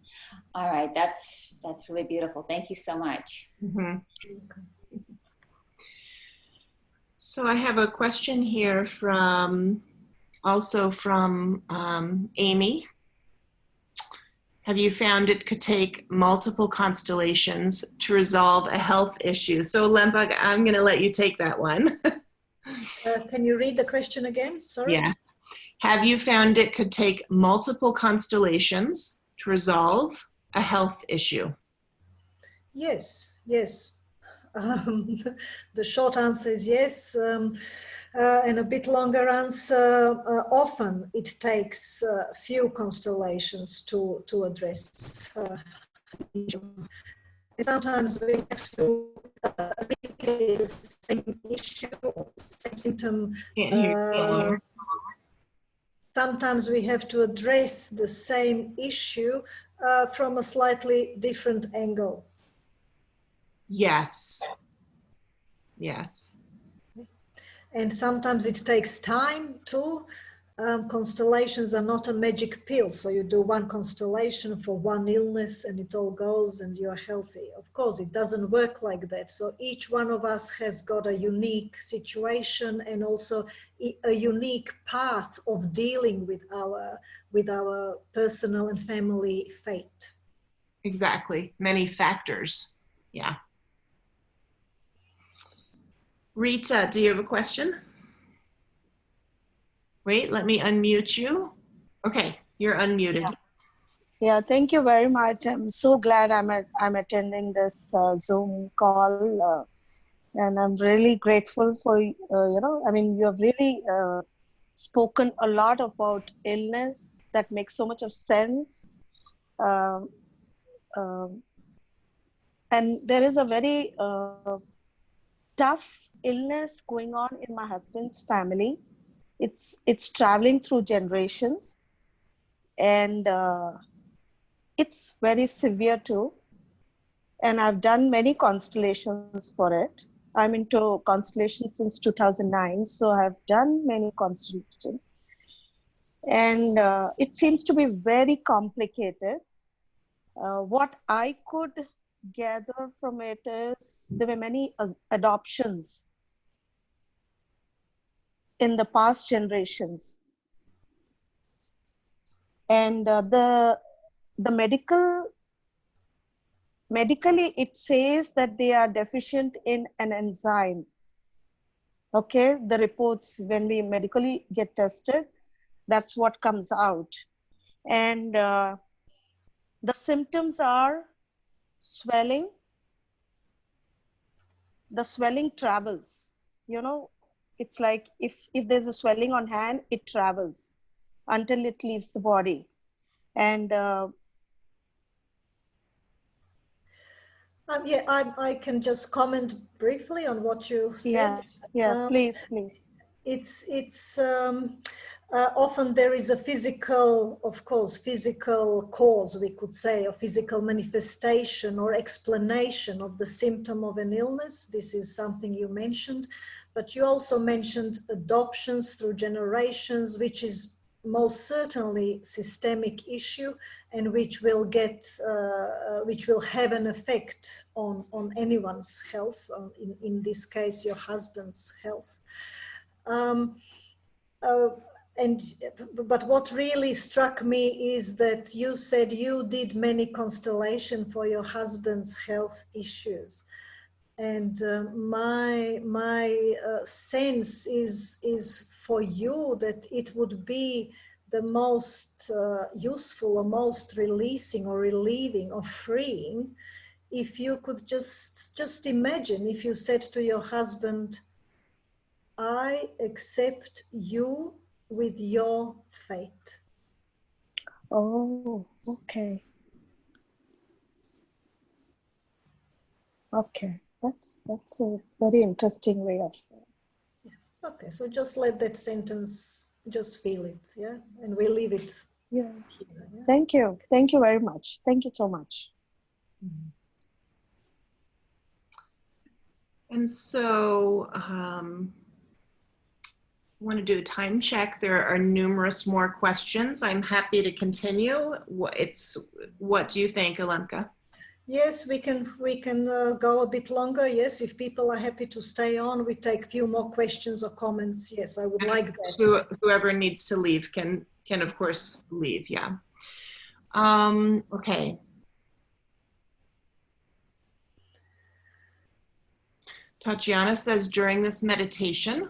All right. That's really beautiful. Thank you so much. Mm-hmm. So I have a question here from Amy. Have you found it could take multiple constellations to resolve a health issue? So Lempa, I'm going to let you take that one. Can you read the question again? Sorry. Yes. Have you found it could take multiple constellations to resolve a health issue? Yes. The short answer is yes. And a bit longer answer, often it takes a few constellations to address issue. Sometimes we have to revisit the same issue, same symptom. Sometimes we have to address the same issue from a slightly different angle. Yes. And sometimes it takes time too. Constellations are not a magic pill. So you do one constellation for one illness and it all goes and you're healthy. Of course, it doesn't work like that. So each one of us has got a unique situation and also a unique path of dealing with our personal and family fate. Exactly. Many factors. Yeah. Rita, do you have a question? Wait, let me unmute you. Okay, you're unmuted. Yeah, thank you very much. I'm so glad I'm attending this Zoom call. And I'm really grateful for, I mean, you have really spoken a lot about illness that makes so much of sense. Um, um, and there is a very tough illness going on in my husband's family. It's traveling through generations, and it's very severe too. And I've done many constellations for it. I'm into constellations since 2009, so I've done many constellations. And it seems to be very complicated. What I could gather from it is there were many adoptions in the past generations. And the medically, it says that they are deficient in an enzyme. Okay, the reports when we medically get tested, that's what comes out. And the symptoms are swelling. The swelling travels. It's like if there's a swelling on hand, it travels until it leaves the body. And yeah, I can just comment briefly on what you said. yeah, please. It's often there is a physical, of course, physical cause, we could say, or physical manifestation or explanation of the symptom of an illness. This is something you mentioned, but you also mentioned adoptions through generations, which is most certainly systemic issue, and which will have an effect on anyone's health, in this case your husband's health. But what really struck me is that you said you did many constellation for your husband's health issues, and my sense is for you that it would be the most useful or most releasing or relieving or freeing if you could just imagine if you said to your husband, I accept you with your fate. Oh, okay. Okay, that's a very interesting way of. Yeah. Okay, so just let that sentence, just feel it, yeah, and we leave it. Yeah. Here, yeah? Thank you very much. Thank you so much. Mm-hmm. And so I want to do a time check. There are numerous more questions. I'm happy to continue. What do you think, Alemka? Yes, we can go a bit longer. Yes, if people are happy to stay on, we take a few more questions or comments. Yes, I would like that. Whoever needs to leave can of course leave. Yeah. Okay. Tatiana says, during this meditation,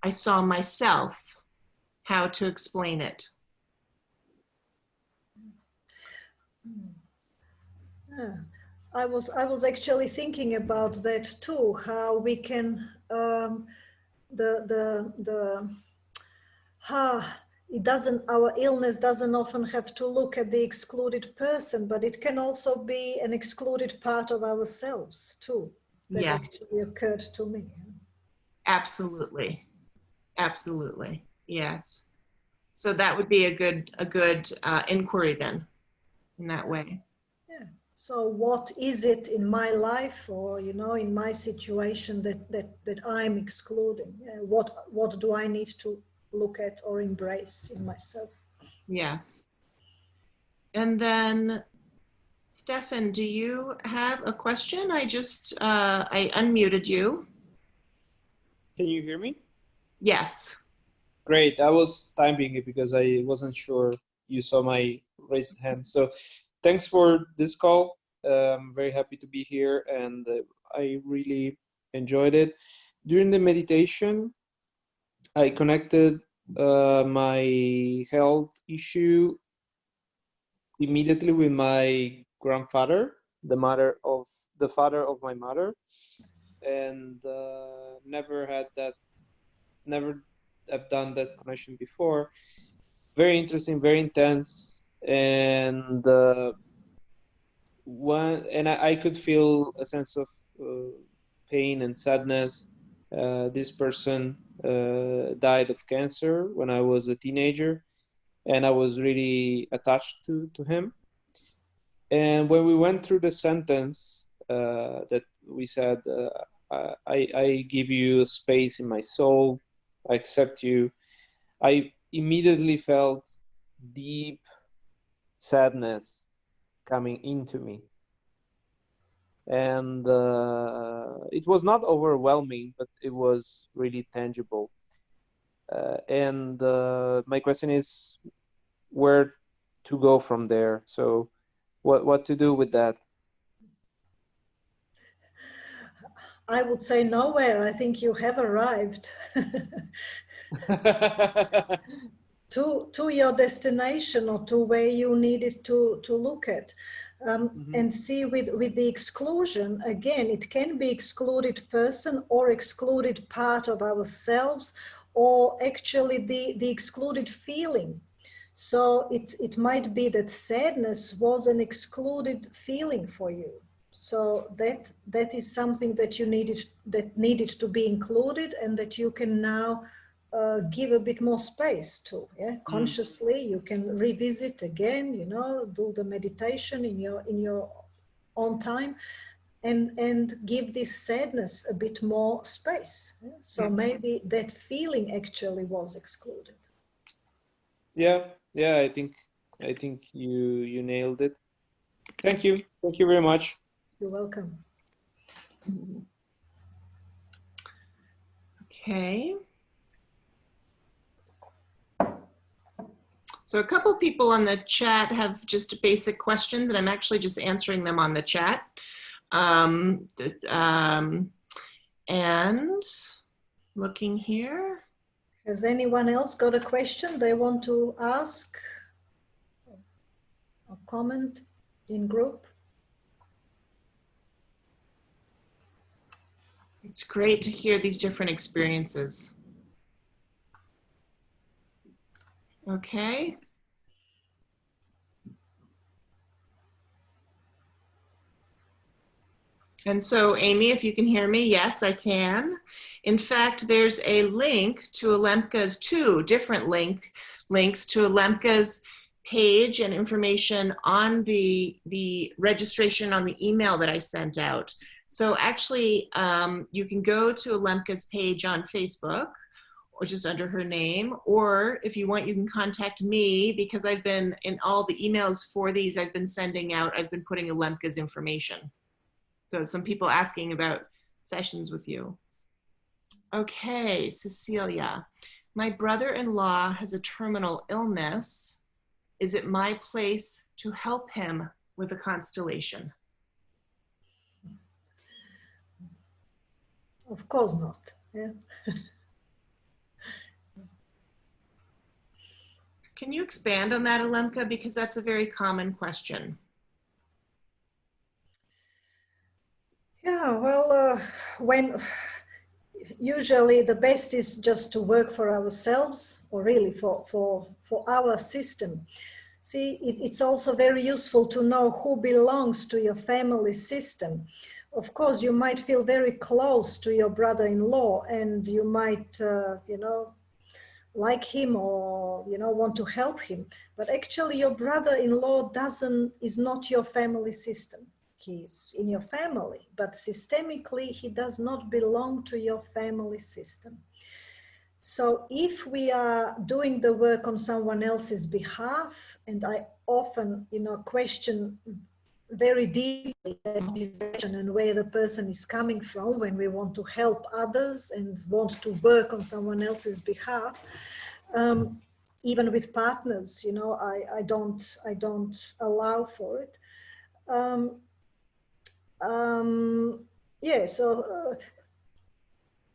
I saw myself. How to explain it? Yeah. I was actually thinking about that too. How we can our illness doesn't often have to look at the excluded person, but it can also be an excluded part of ourselves too. That Yes. actually occurred to me. Absolutely. Absolutely. Yes. So that would be a good inquiry then, in that way. Yeah. So what is it in my life, or in my situation that I'm excluding? What do I need to look at or embrace in myself? Yes. And then, Stefan, do you have a question? I unmuted you. Can you hear me? Yes. Great. I was typing it because I wasn't sure you saw my raised hand. So thanks for this call. I'm very happy to be here, and I really enjoyed it. During the meditation, I connected my health issue immediately with my grandfather, the father of my mother. and never had that, never have done that connection before. Very interesting, very intense, and I could feel a sense of pain and sadness. This person died of cancer when I was a teenager, and I was really attached to him. And when we went through the sentence that we said, I give you space in my soul, I accept you, I immediately felt deep sadness coming into me. And it was not overwhelming, but it was really tangible. And my question is where to go from there. So what to do with that? I would say nowhere. I think you have arrived to your destination, or to where you needed to look at. And see, with the exclusion, again, it can be excluded person or excluded part of ourselves, or actually the excluded feeling. So it might be that sadness was an excluded feeling for you. So that is something that needed to be included, and that you can now give a bit more space to. Yeah, consciously you can revisit again. Do the meditation in your own time, and give this sadness a bit more space. Yeah? So maybe that feeling actually was excluded. Yeah, I think you nailed it. Thank you very much. You're welcome. Okay. So a couple people on the chat have just basic questions, and I'm actually just answering them on the chat. And looking here. Has anyone else got a question they want to ask or comment in group? It's great to hear these different experiences. Okay. And so, Amy, if you can hear me, yes, I can. In fact, there's a link to Alemka's, two different links to Alemka's page and information on the registration on the email that I sent out. So actually, you can go to Alemka's page on Facebook, or just under her name, or if you want, you can contact me, because I've been, in all the emails for these I've been sending out, I've been putting Alemka's information. So some people asking about sessions with you. Okay, Cecilia. My brother-in-law has a terminal illness. Is it my place to help him with a constellation? Of course not. Yeah. Can you expand on that, Alemka? Because that's a very common question. Yeah, well, when usually the best is just to work for ourselves, or really for our system. See, it's also very useful to know who belongs to your family system. Of course, you might feel very close to your brother-in-law, and you might, like him, or want to help him. But actually, your brother-in-law is not your family system. He's in your family, but systemically, he does not belong to your family system. So if we are doing the work on someone else's behalf, and I often, question very deeply the motivation and where the person is coming from when we want to help others and want to work on someone else's behalf, even with partners, I don't allow for it.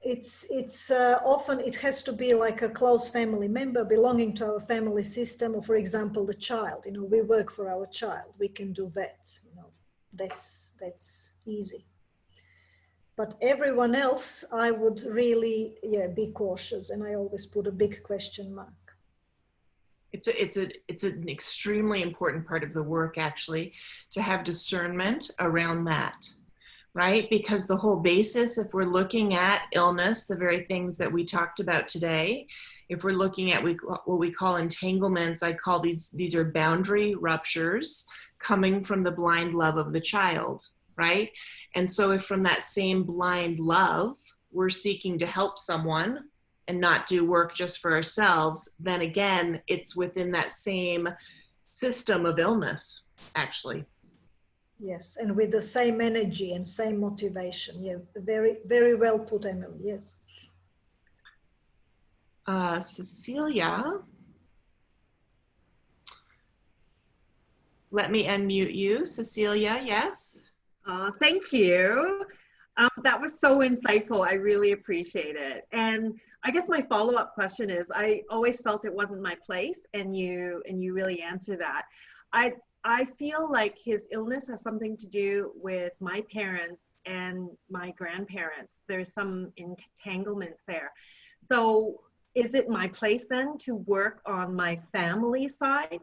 It's often it has to be like a close family member belonging to our family system, or for example the child. We work for our child, we can do that. That's easy. But everyone else, I would really, be cautious, and I always put a big question mark. It's an extremely important part of the work, actually, to have discernment around that, right? Because the whole basis, if we're looking at illness, the very things that we talked about today, if we're looking at what we call entanglements, I call these are boundary ruptures coming from the blind love of the child, right? And so if from that same blind love, we're seeking to help someone and not do work just for ourselves, then again, it's within that same system of illness, actually. Yes, and with the same energy and same motivation. Yeah, very, very well put, Emily. Yes. Cecilia, let me unmute you. Cecilia, yes? Thank you. That was so insightful. I really appreciate it. And I guess my follow-up question is, I always felt it wasn't my place, and you really answer that. I feel like his illness has something to do with my parents and my grandparents. There's some entanglements there. So is it my place then to work on my family side?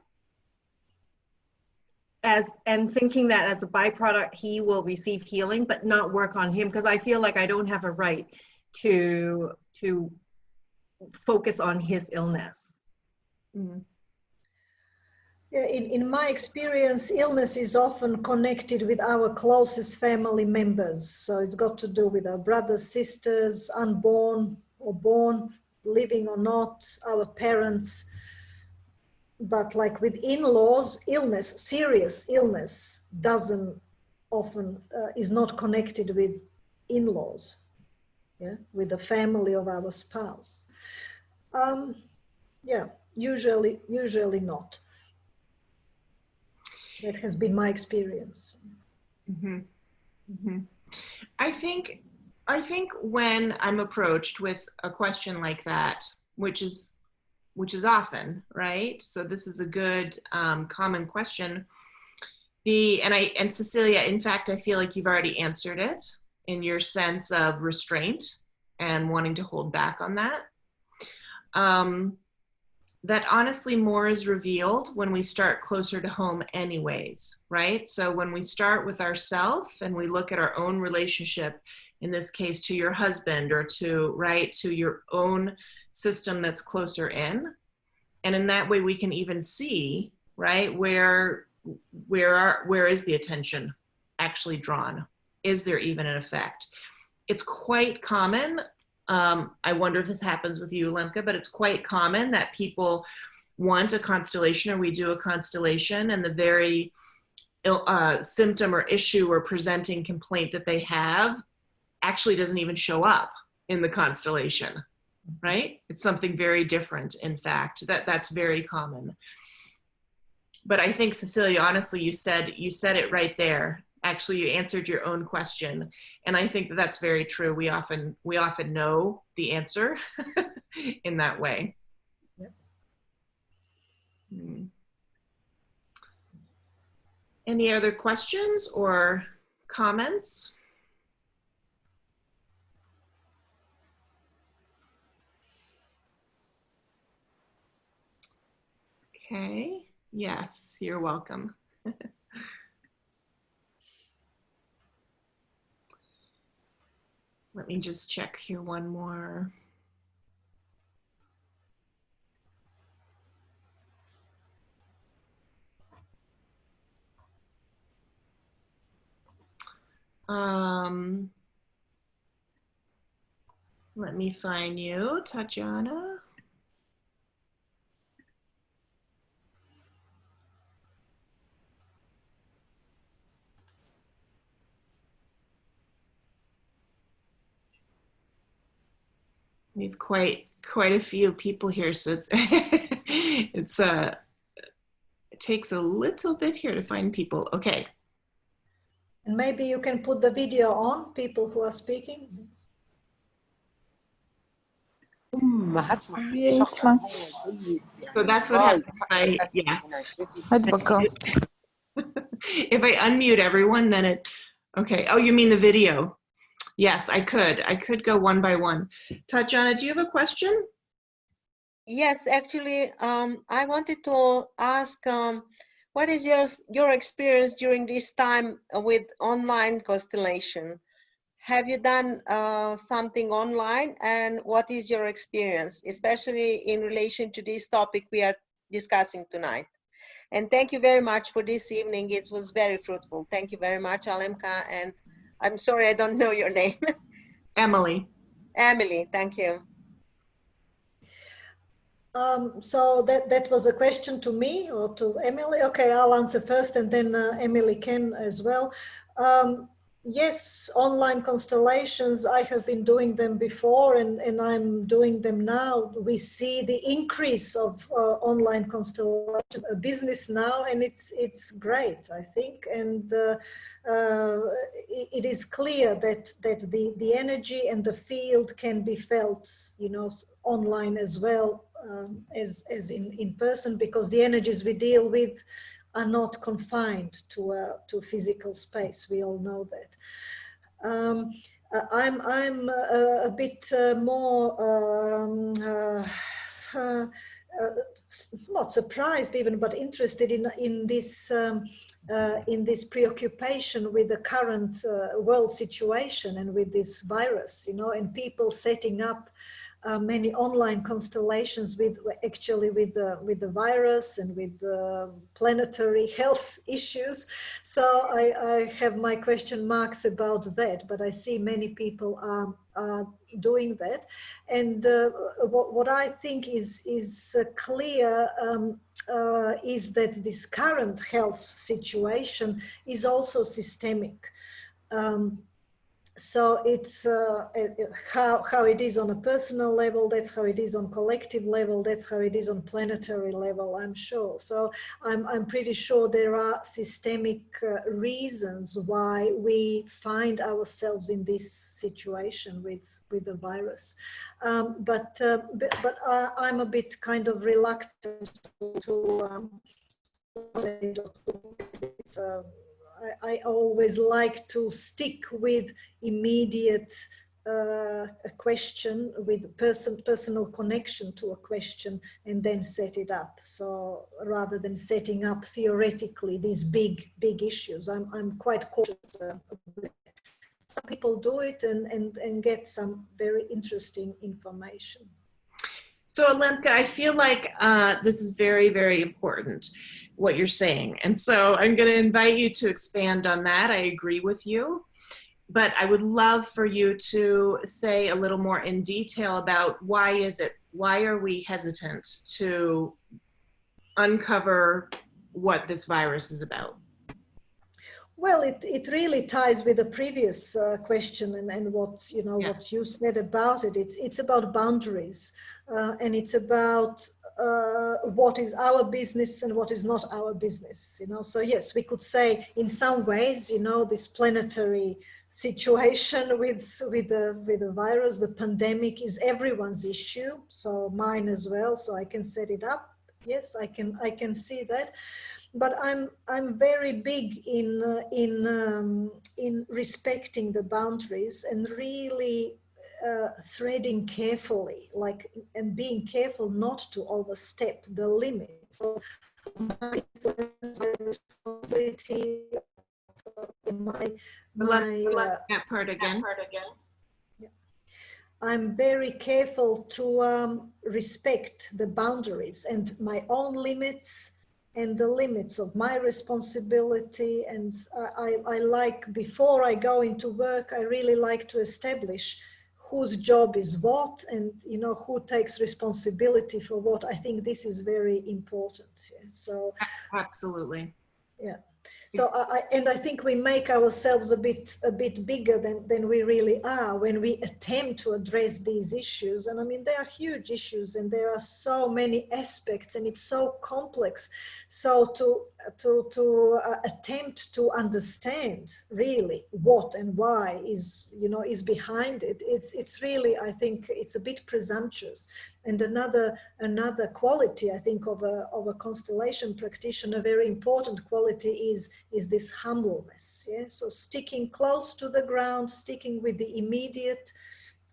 And thinking that as a byproduct, he will receive healing, but not work on him, because I feel like I don't have a right to focus on his illness. Mm-hmm. Yeah, in my experience, illness is often connected with our closest family members. So it's got to do with our brothers, sisters, unborn or born, living or not, our parents. But like with in-laws, illness, serious illness doesn't often, is not connected with in-laws, yeah, with the family of our spouse. Yeah, usually not. That has been my experience. Mm-hmm. Mm-hmm. I think when I'm approached with a question like that, which is often, right? So this is a good common question. And Cecilia, in fact, I feel like you've already answered it in your sense of restraint and wanting to hold back on that. That honestly more is revealed when we start closer to home anyways, right? So when we start with ourself and we look at our own relationship, in this case to your husband or to your own system that's closer in, and in that way we can even see, right, where is the attention actually drawn? Is there even an effect? It's quite common. I wonder if this happens with you, Lemke, but it's quite common that people want a constellation, or we do a constellation, and the very symptom or issue or presenting complaint that they have actually doesn't even show up in the constellation, right? It's something very different, in fact. That's very common. But I think, Cecilia, honestly, you said it right there. Actually, you answered your own question. And I think that's very true. We often know the answer in that way. Yep. Any other questions or comments? Okay. Yes, you're welcome. Let me just check here one more. Let me find you, Tatjana. We have quite a few people here, so it takes a little bit here to find people. Okay. And maybe you can put the video on, people who are speaking. So that's what happens if I unmute everyone, then okay. Oh, you mean the video? Yes, I could. I could go one by one. Tatjana, do you have a question? Yes, actually, I wanted to ask, what is your experience during this time with online constellation? Have you done something online, and what is your experience, especially in relation to this topic we are discussing tonight? And thank you very much for this evening. It was very fruitful. Thank you very much, Alemka. And I'm sorry, I don't know your name. Emily. Emily, thank you. So that was a question to me or to Emily? Okay, I'll answer first and then Emily can as well. Yes, online constellations, I have been doing them before and I'm doing them now. We see the increase of online constellation business now, and it's great, I think. And it is clear that the energy and the field can be felt, you know, online as well as in person, because the energies we deal with are not confined to physical space. We all know that. I'm a bit more not surprised even, but interested in this preoccupation with the current world situation and with this virus, you know, and people setting up many online constellations with the virus and with the planetary health issues. So I have my question marks about that, but I see many people are doing that. And what I think is clear is that this current health situation is also systemic. So it's how it is on a personal level, that's how it is on collective level, that's how it is on planetary level, I'm sure. So I'm pretty sure there are systemic reasons why we find ourselves in this situation with the virus. But I'm a bit kind of reluctant to I always like to stick with immediate a question with personal connection to a question and then set it up. So rather than setting up theoretically these big issues, I'm quite cautious. Some people do it and get some very interesting information. So Alemka, I feel like this is very, very important, what you're saying. And so I'm going to invite you to expand on that. I agree with you, but I would love for you to say a little more in detail about why are we hesitant to uncover what this virus is about? Well, it really ties with the previous question and what, you know, what you said about it. It's about boundaries and it's about what is our business and what is not our business, you know. So yes, we could say in some ways, you know, this planetary situation with the virus, the pandemic, is everyone's issue. So mine as well. So I can set it up. Yes, I can see that. But I'm very big in respecting the boundaries and really threading carefully, like, and being careful not to overstep the limits. So my responsibility, that part again. I'm very careful to respect the boundaries and my own limits and the limits of my responsibility. And I like, before I go into work, I really like to establish whose job is what, and, you know, who takes responsibility for what. I think this is very important. Yeah. So absolutely. Yeah. So I think we make ourselves a bit bigger than we really are when we attempt to address these issues. And I mean, they are huge issues and there are so many aspects and it's so complex. So to attempt to understand really what and why is, you know, is behind it, it's really, I think it's a bit presumptuous. And another quality, I think, of a constellation practitioner, very important quality, is is this humbleness. Yeah, so sticking close to the ground, sticking with the immediate,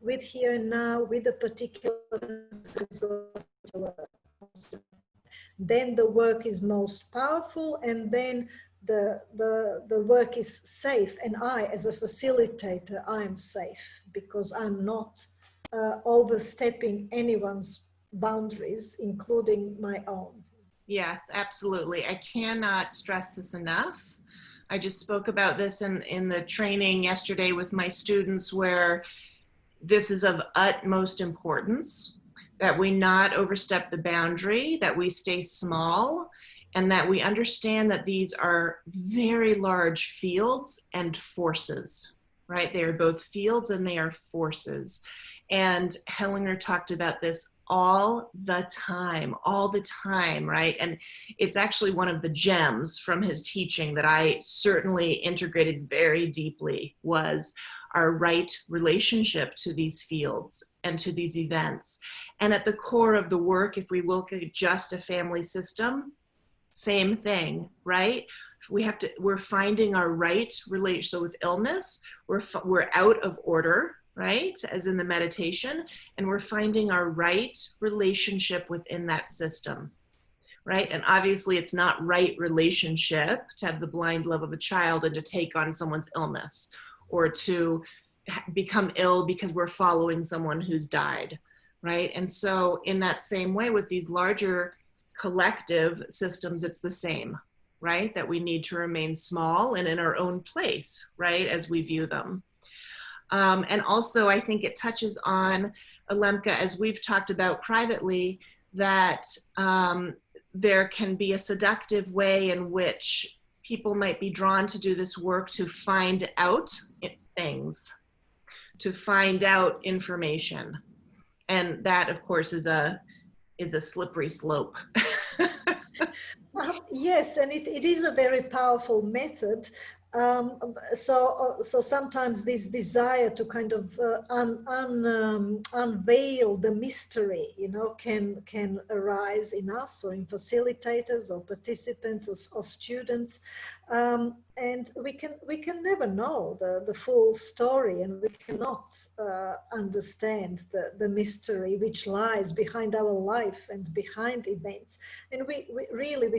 with here and now, with the particular. Then the work is most powerful, and then the work is safe, and I, as a facilitator, I am safe because I'm not overstepping anyone's boundaries, including my own. Yes, absolutely. I cannot stress this enough. I just spoke about this in the training yesterday with my students, where this is of utmost importance, that we not overstep the boundary, that we stay small, and that we understand that these are very large fields and forces, right? They are both fields and they are forces. And Hellinger talked about this all the time, right? And it's actually one of the gems from his teaching that I certainly integrated very deeply, was our right relationship to these fields and to these events. And at the core of the work, if we look at just a family system, same thing, right? We're finding our right relation. So with illness, we're out of order, right? As in the meditation, and we're finding our right relationship within that system, right? And obviously it's not right relationship to have the blind love of a child and to take on someone's illness, or to become ill because we're following someone who's died, right? And so in that same way with these larger collective systems, it's the same, right? That we need to remain small and in our own place, right? As we view them. And also I think it touches on, Alemka, as we've talked about privately, that there can be a seductive way in which people might be drawn to do this work to find out things, to find out information. And that, of course, is a slippery slope. Yes, and it is a very powerful method. So sometimes this desire to kind of unveil the mystery, can arise in us, or in facilitators or participants or students, and we can never know the full story, and we cannot understand the mystery which lies behind our life and behind events. And we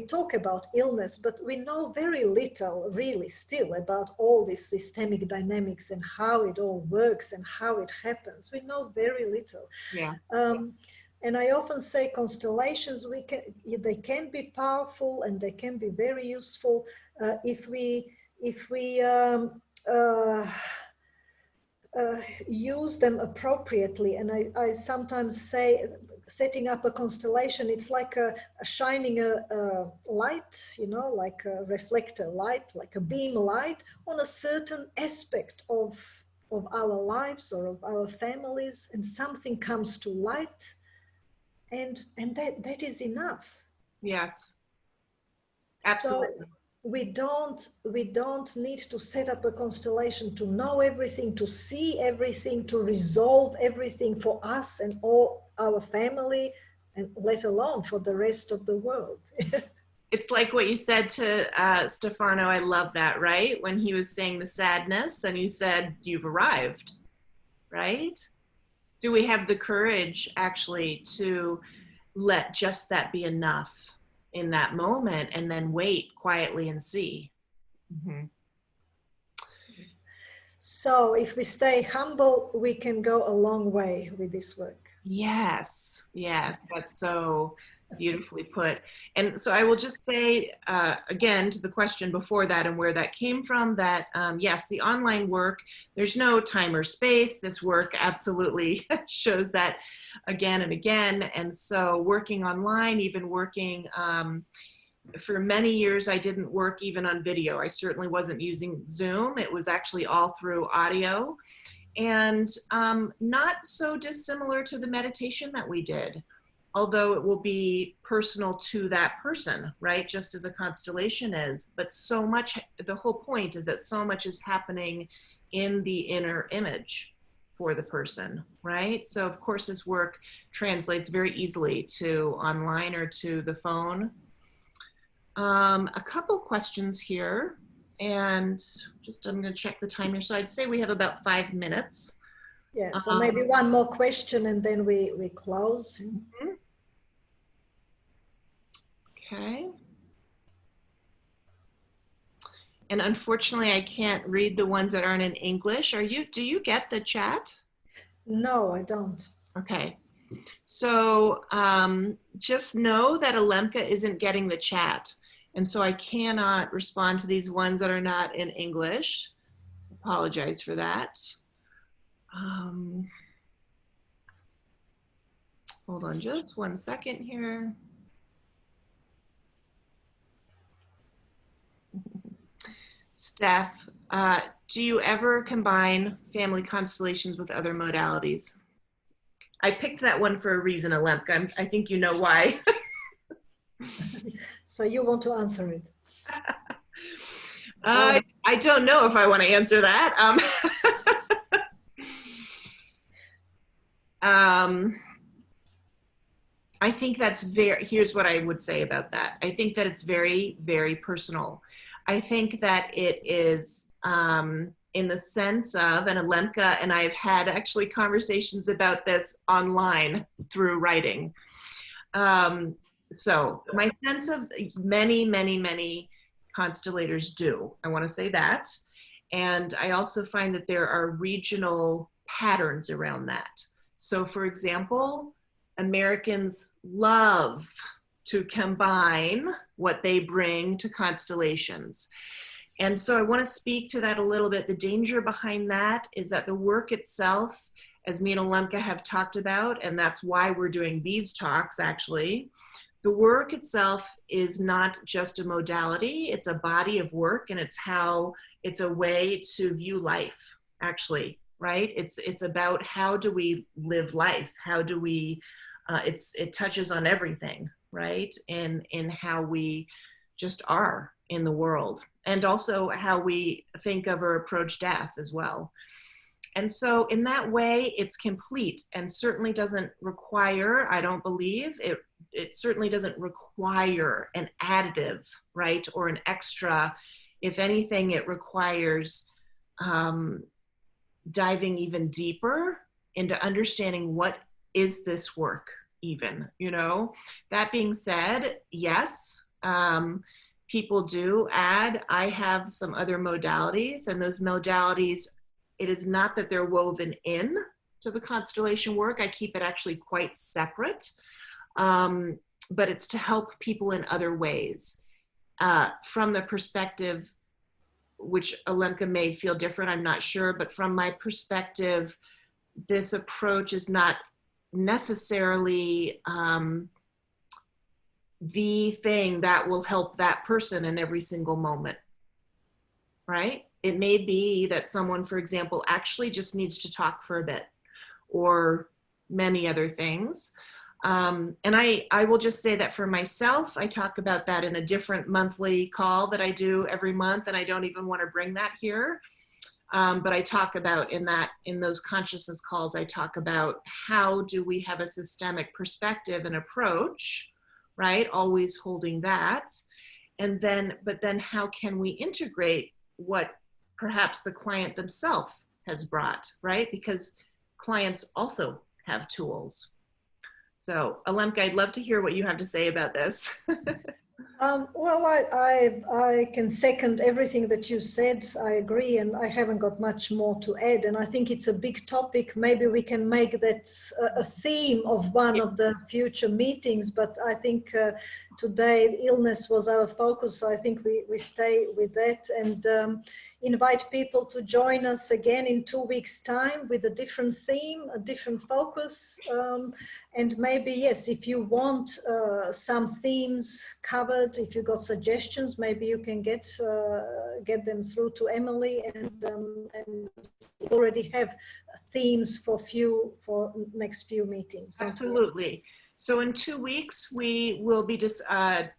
talk about illness, but we know very little, really, still about all these systemic dynamics and how it all works and how it happens. We know very little. Yeah. And I often say constellations, they can be powerful and they can be very useful if we use them appropriately. And I sometimes say, setting up a constellation, it's like shining a light, like a reflector light, like a beam light on a certain aspect of our lives or of our families, and something comes to light, and that is enough. Yes, absolutely. So we don't need to set up a constellation to know everything, to see everything, to resolve everything for us and all our family, and let alone for the rest of the world. It's like what you said to Stefano. I love that, right? When he was saying the sadness and you said, you've arrived, right? Do we have the courage actually to let just that be enough in that moment, and then wait quietly and see? Mm-hmm. So if we stay humble, we can go a long way with this work. Yes, that's so beautifully put. And so I will just say, again, to the question before that and where that came from, that yes, the online work, there's no time or space. This work absolutely shows that again and again. And so working online, even working, for many years, I didn't work even on video. I certainly wasn't using Zoom. It was actually all through audio, and not so dissimilar to the meditation that we did, although it will be personal to that person, right? Just as a constellation is. But so much, the whole point is that so much is happening in the inner image for the person, right? So of course this work translates very easily to online or to the phone. A couple questions here, and just I'm going to check the time here. So I'd say we have about 5 minutes. Yeah, so maybe one more question and then we close. Okay. And unfortunately, I can't read the ones that aren't in English. Do you get the chat? No, I don't. Okay. So just know that Alemka isn't getting the chat. And so I cannot respond to these ones that are not in English. Apologize for that. Hold on just 1 second here. Steph, do you ever combine family constellations with other modalities? I picked that one for a reason, Alemka. I think you know why. So you want to answer it? I don't know if I want to answer that. I think that's here's what I would say about that. I think that it's very, very personal. I think that it is in the sense of, and Alemka and I have had actually conversations about this online through writing. So my sense of many, many, many constellators do. I want to say that. And I also find that there are regional patterns around that. So for example, Americans love to combine what they bring to constellations. And so I want to speak to that a little bit. The danger behind that is that the work itself, as me and Alemka have talked about, and that's why we're doing these talks actually, the work itself is not just a modality, it's a body of work, and it's a way to view life, actually, right? It's about how do we live life? How do we, it touches on everything, right? In how we just are in the world, and also how we think of or approach death as well. And so in that way, it's complete and certainly doesn't require, I don't believe, it certainly doesn't require an additive, right? Or an extra. If anything, it requires diving even deeper into understanding what is this work even, you know? That being said, yes, people do add, I have some other modalities, and those modalities, it is not that they're woven in to the constellation work. I keep it actually quite separate, but it's to help people in other ways. From the perspective, which Alemka may feel different, I'm not sure, but from my perspective, this approach is not necessarily the thing that will help that person in every single moment, right? It may be that someone, for example, actually just needs to talk for a bit, or many other things. And I will just say that for myself, I talk about that in a different monthly call that I do every month, and I don't even want to bring that here. But I talk about in those consciousness calls, I talk about how do we have a systemic perspective and approach, right? Always holding that. And then, but then how can we integrate what perhaps the client themselves has brought, right? Because clients also have tools. So Alemka, I'd love to hear what you have to say about this. Well, I can second everything that you said. I agree, and I haven't got much more to add. And I think it's a big topic. Maybe we can make that a theme of one of the future meetings. But I think today illness was our focus. So I think we stay with that and invite people to join us again in 2 weeks' time with a different theme, a different focus. And maybe, yes, if you want some themes covered, if you got suggestions, maybe you can get them through to Emily, and already have themes for next few meetings. Absolutely. So in 2 weeks, we will be just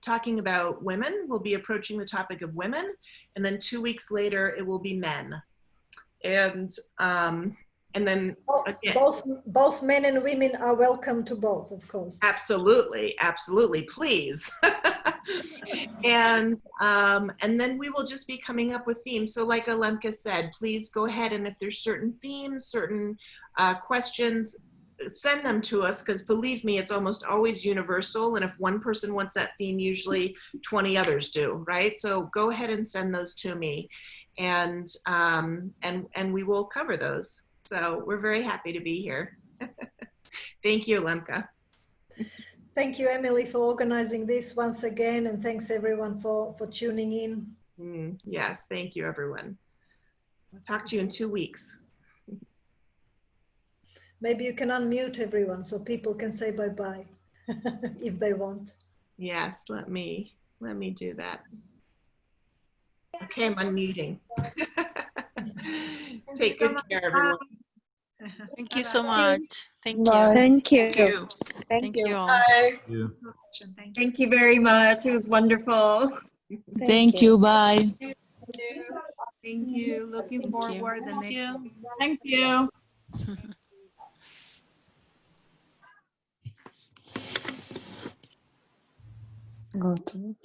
talking about women. We'll be approaching the topic of women, and then 2 weeks later, it will be men. And And then again, Both men and women are welcome to both, of course. absolutely, absolutely, please. And then we will just be coming up with themes. So like Alemka said, please go ahead, and if there's certain themes, certain questions, send them to us, because believe me, it's almost always universal. And if one person wants that theme, usually 20 others do, right? So go ahead and send those to me, and we will cover those. So we're very happy to be here. Thank you, Alemka. Thank you, Emily, for organizing this once again, and thanks everyone for tuning in. Yes, thank you, everyone. I'll talk to you in 2 weeks. Maybe you can unmute everyone so people can say bye-bye if they want. Yes, let me do that. Okay, I'm unmuting. Take good care, everyone. Thank you so much. Thank you. Thank you. Thank you. Thank you all. Bye. Thank you very much. It was wonderful. Thank you. Bye. Thank you. Looking Thank you. forward the Thank next. you. Thank you. Okay.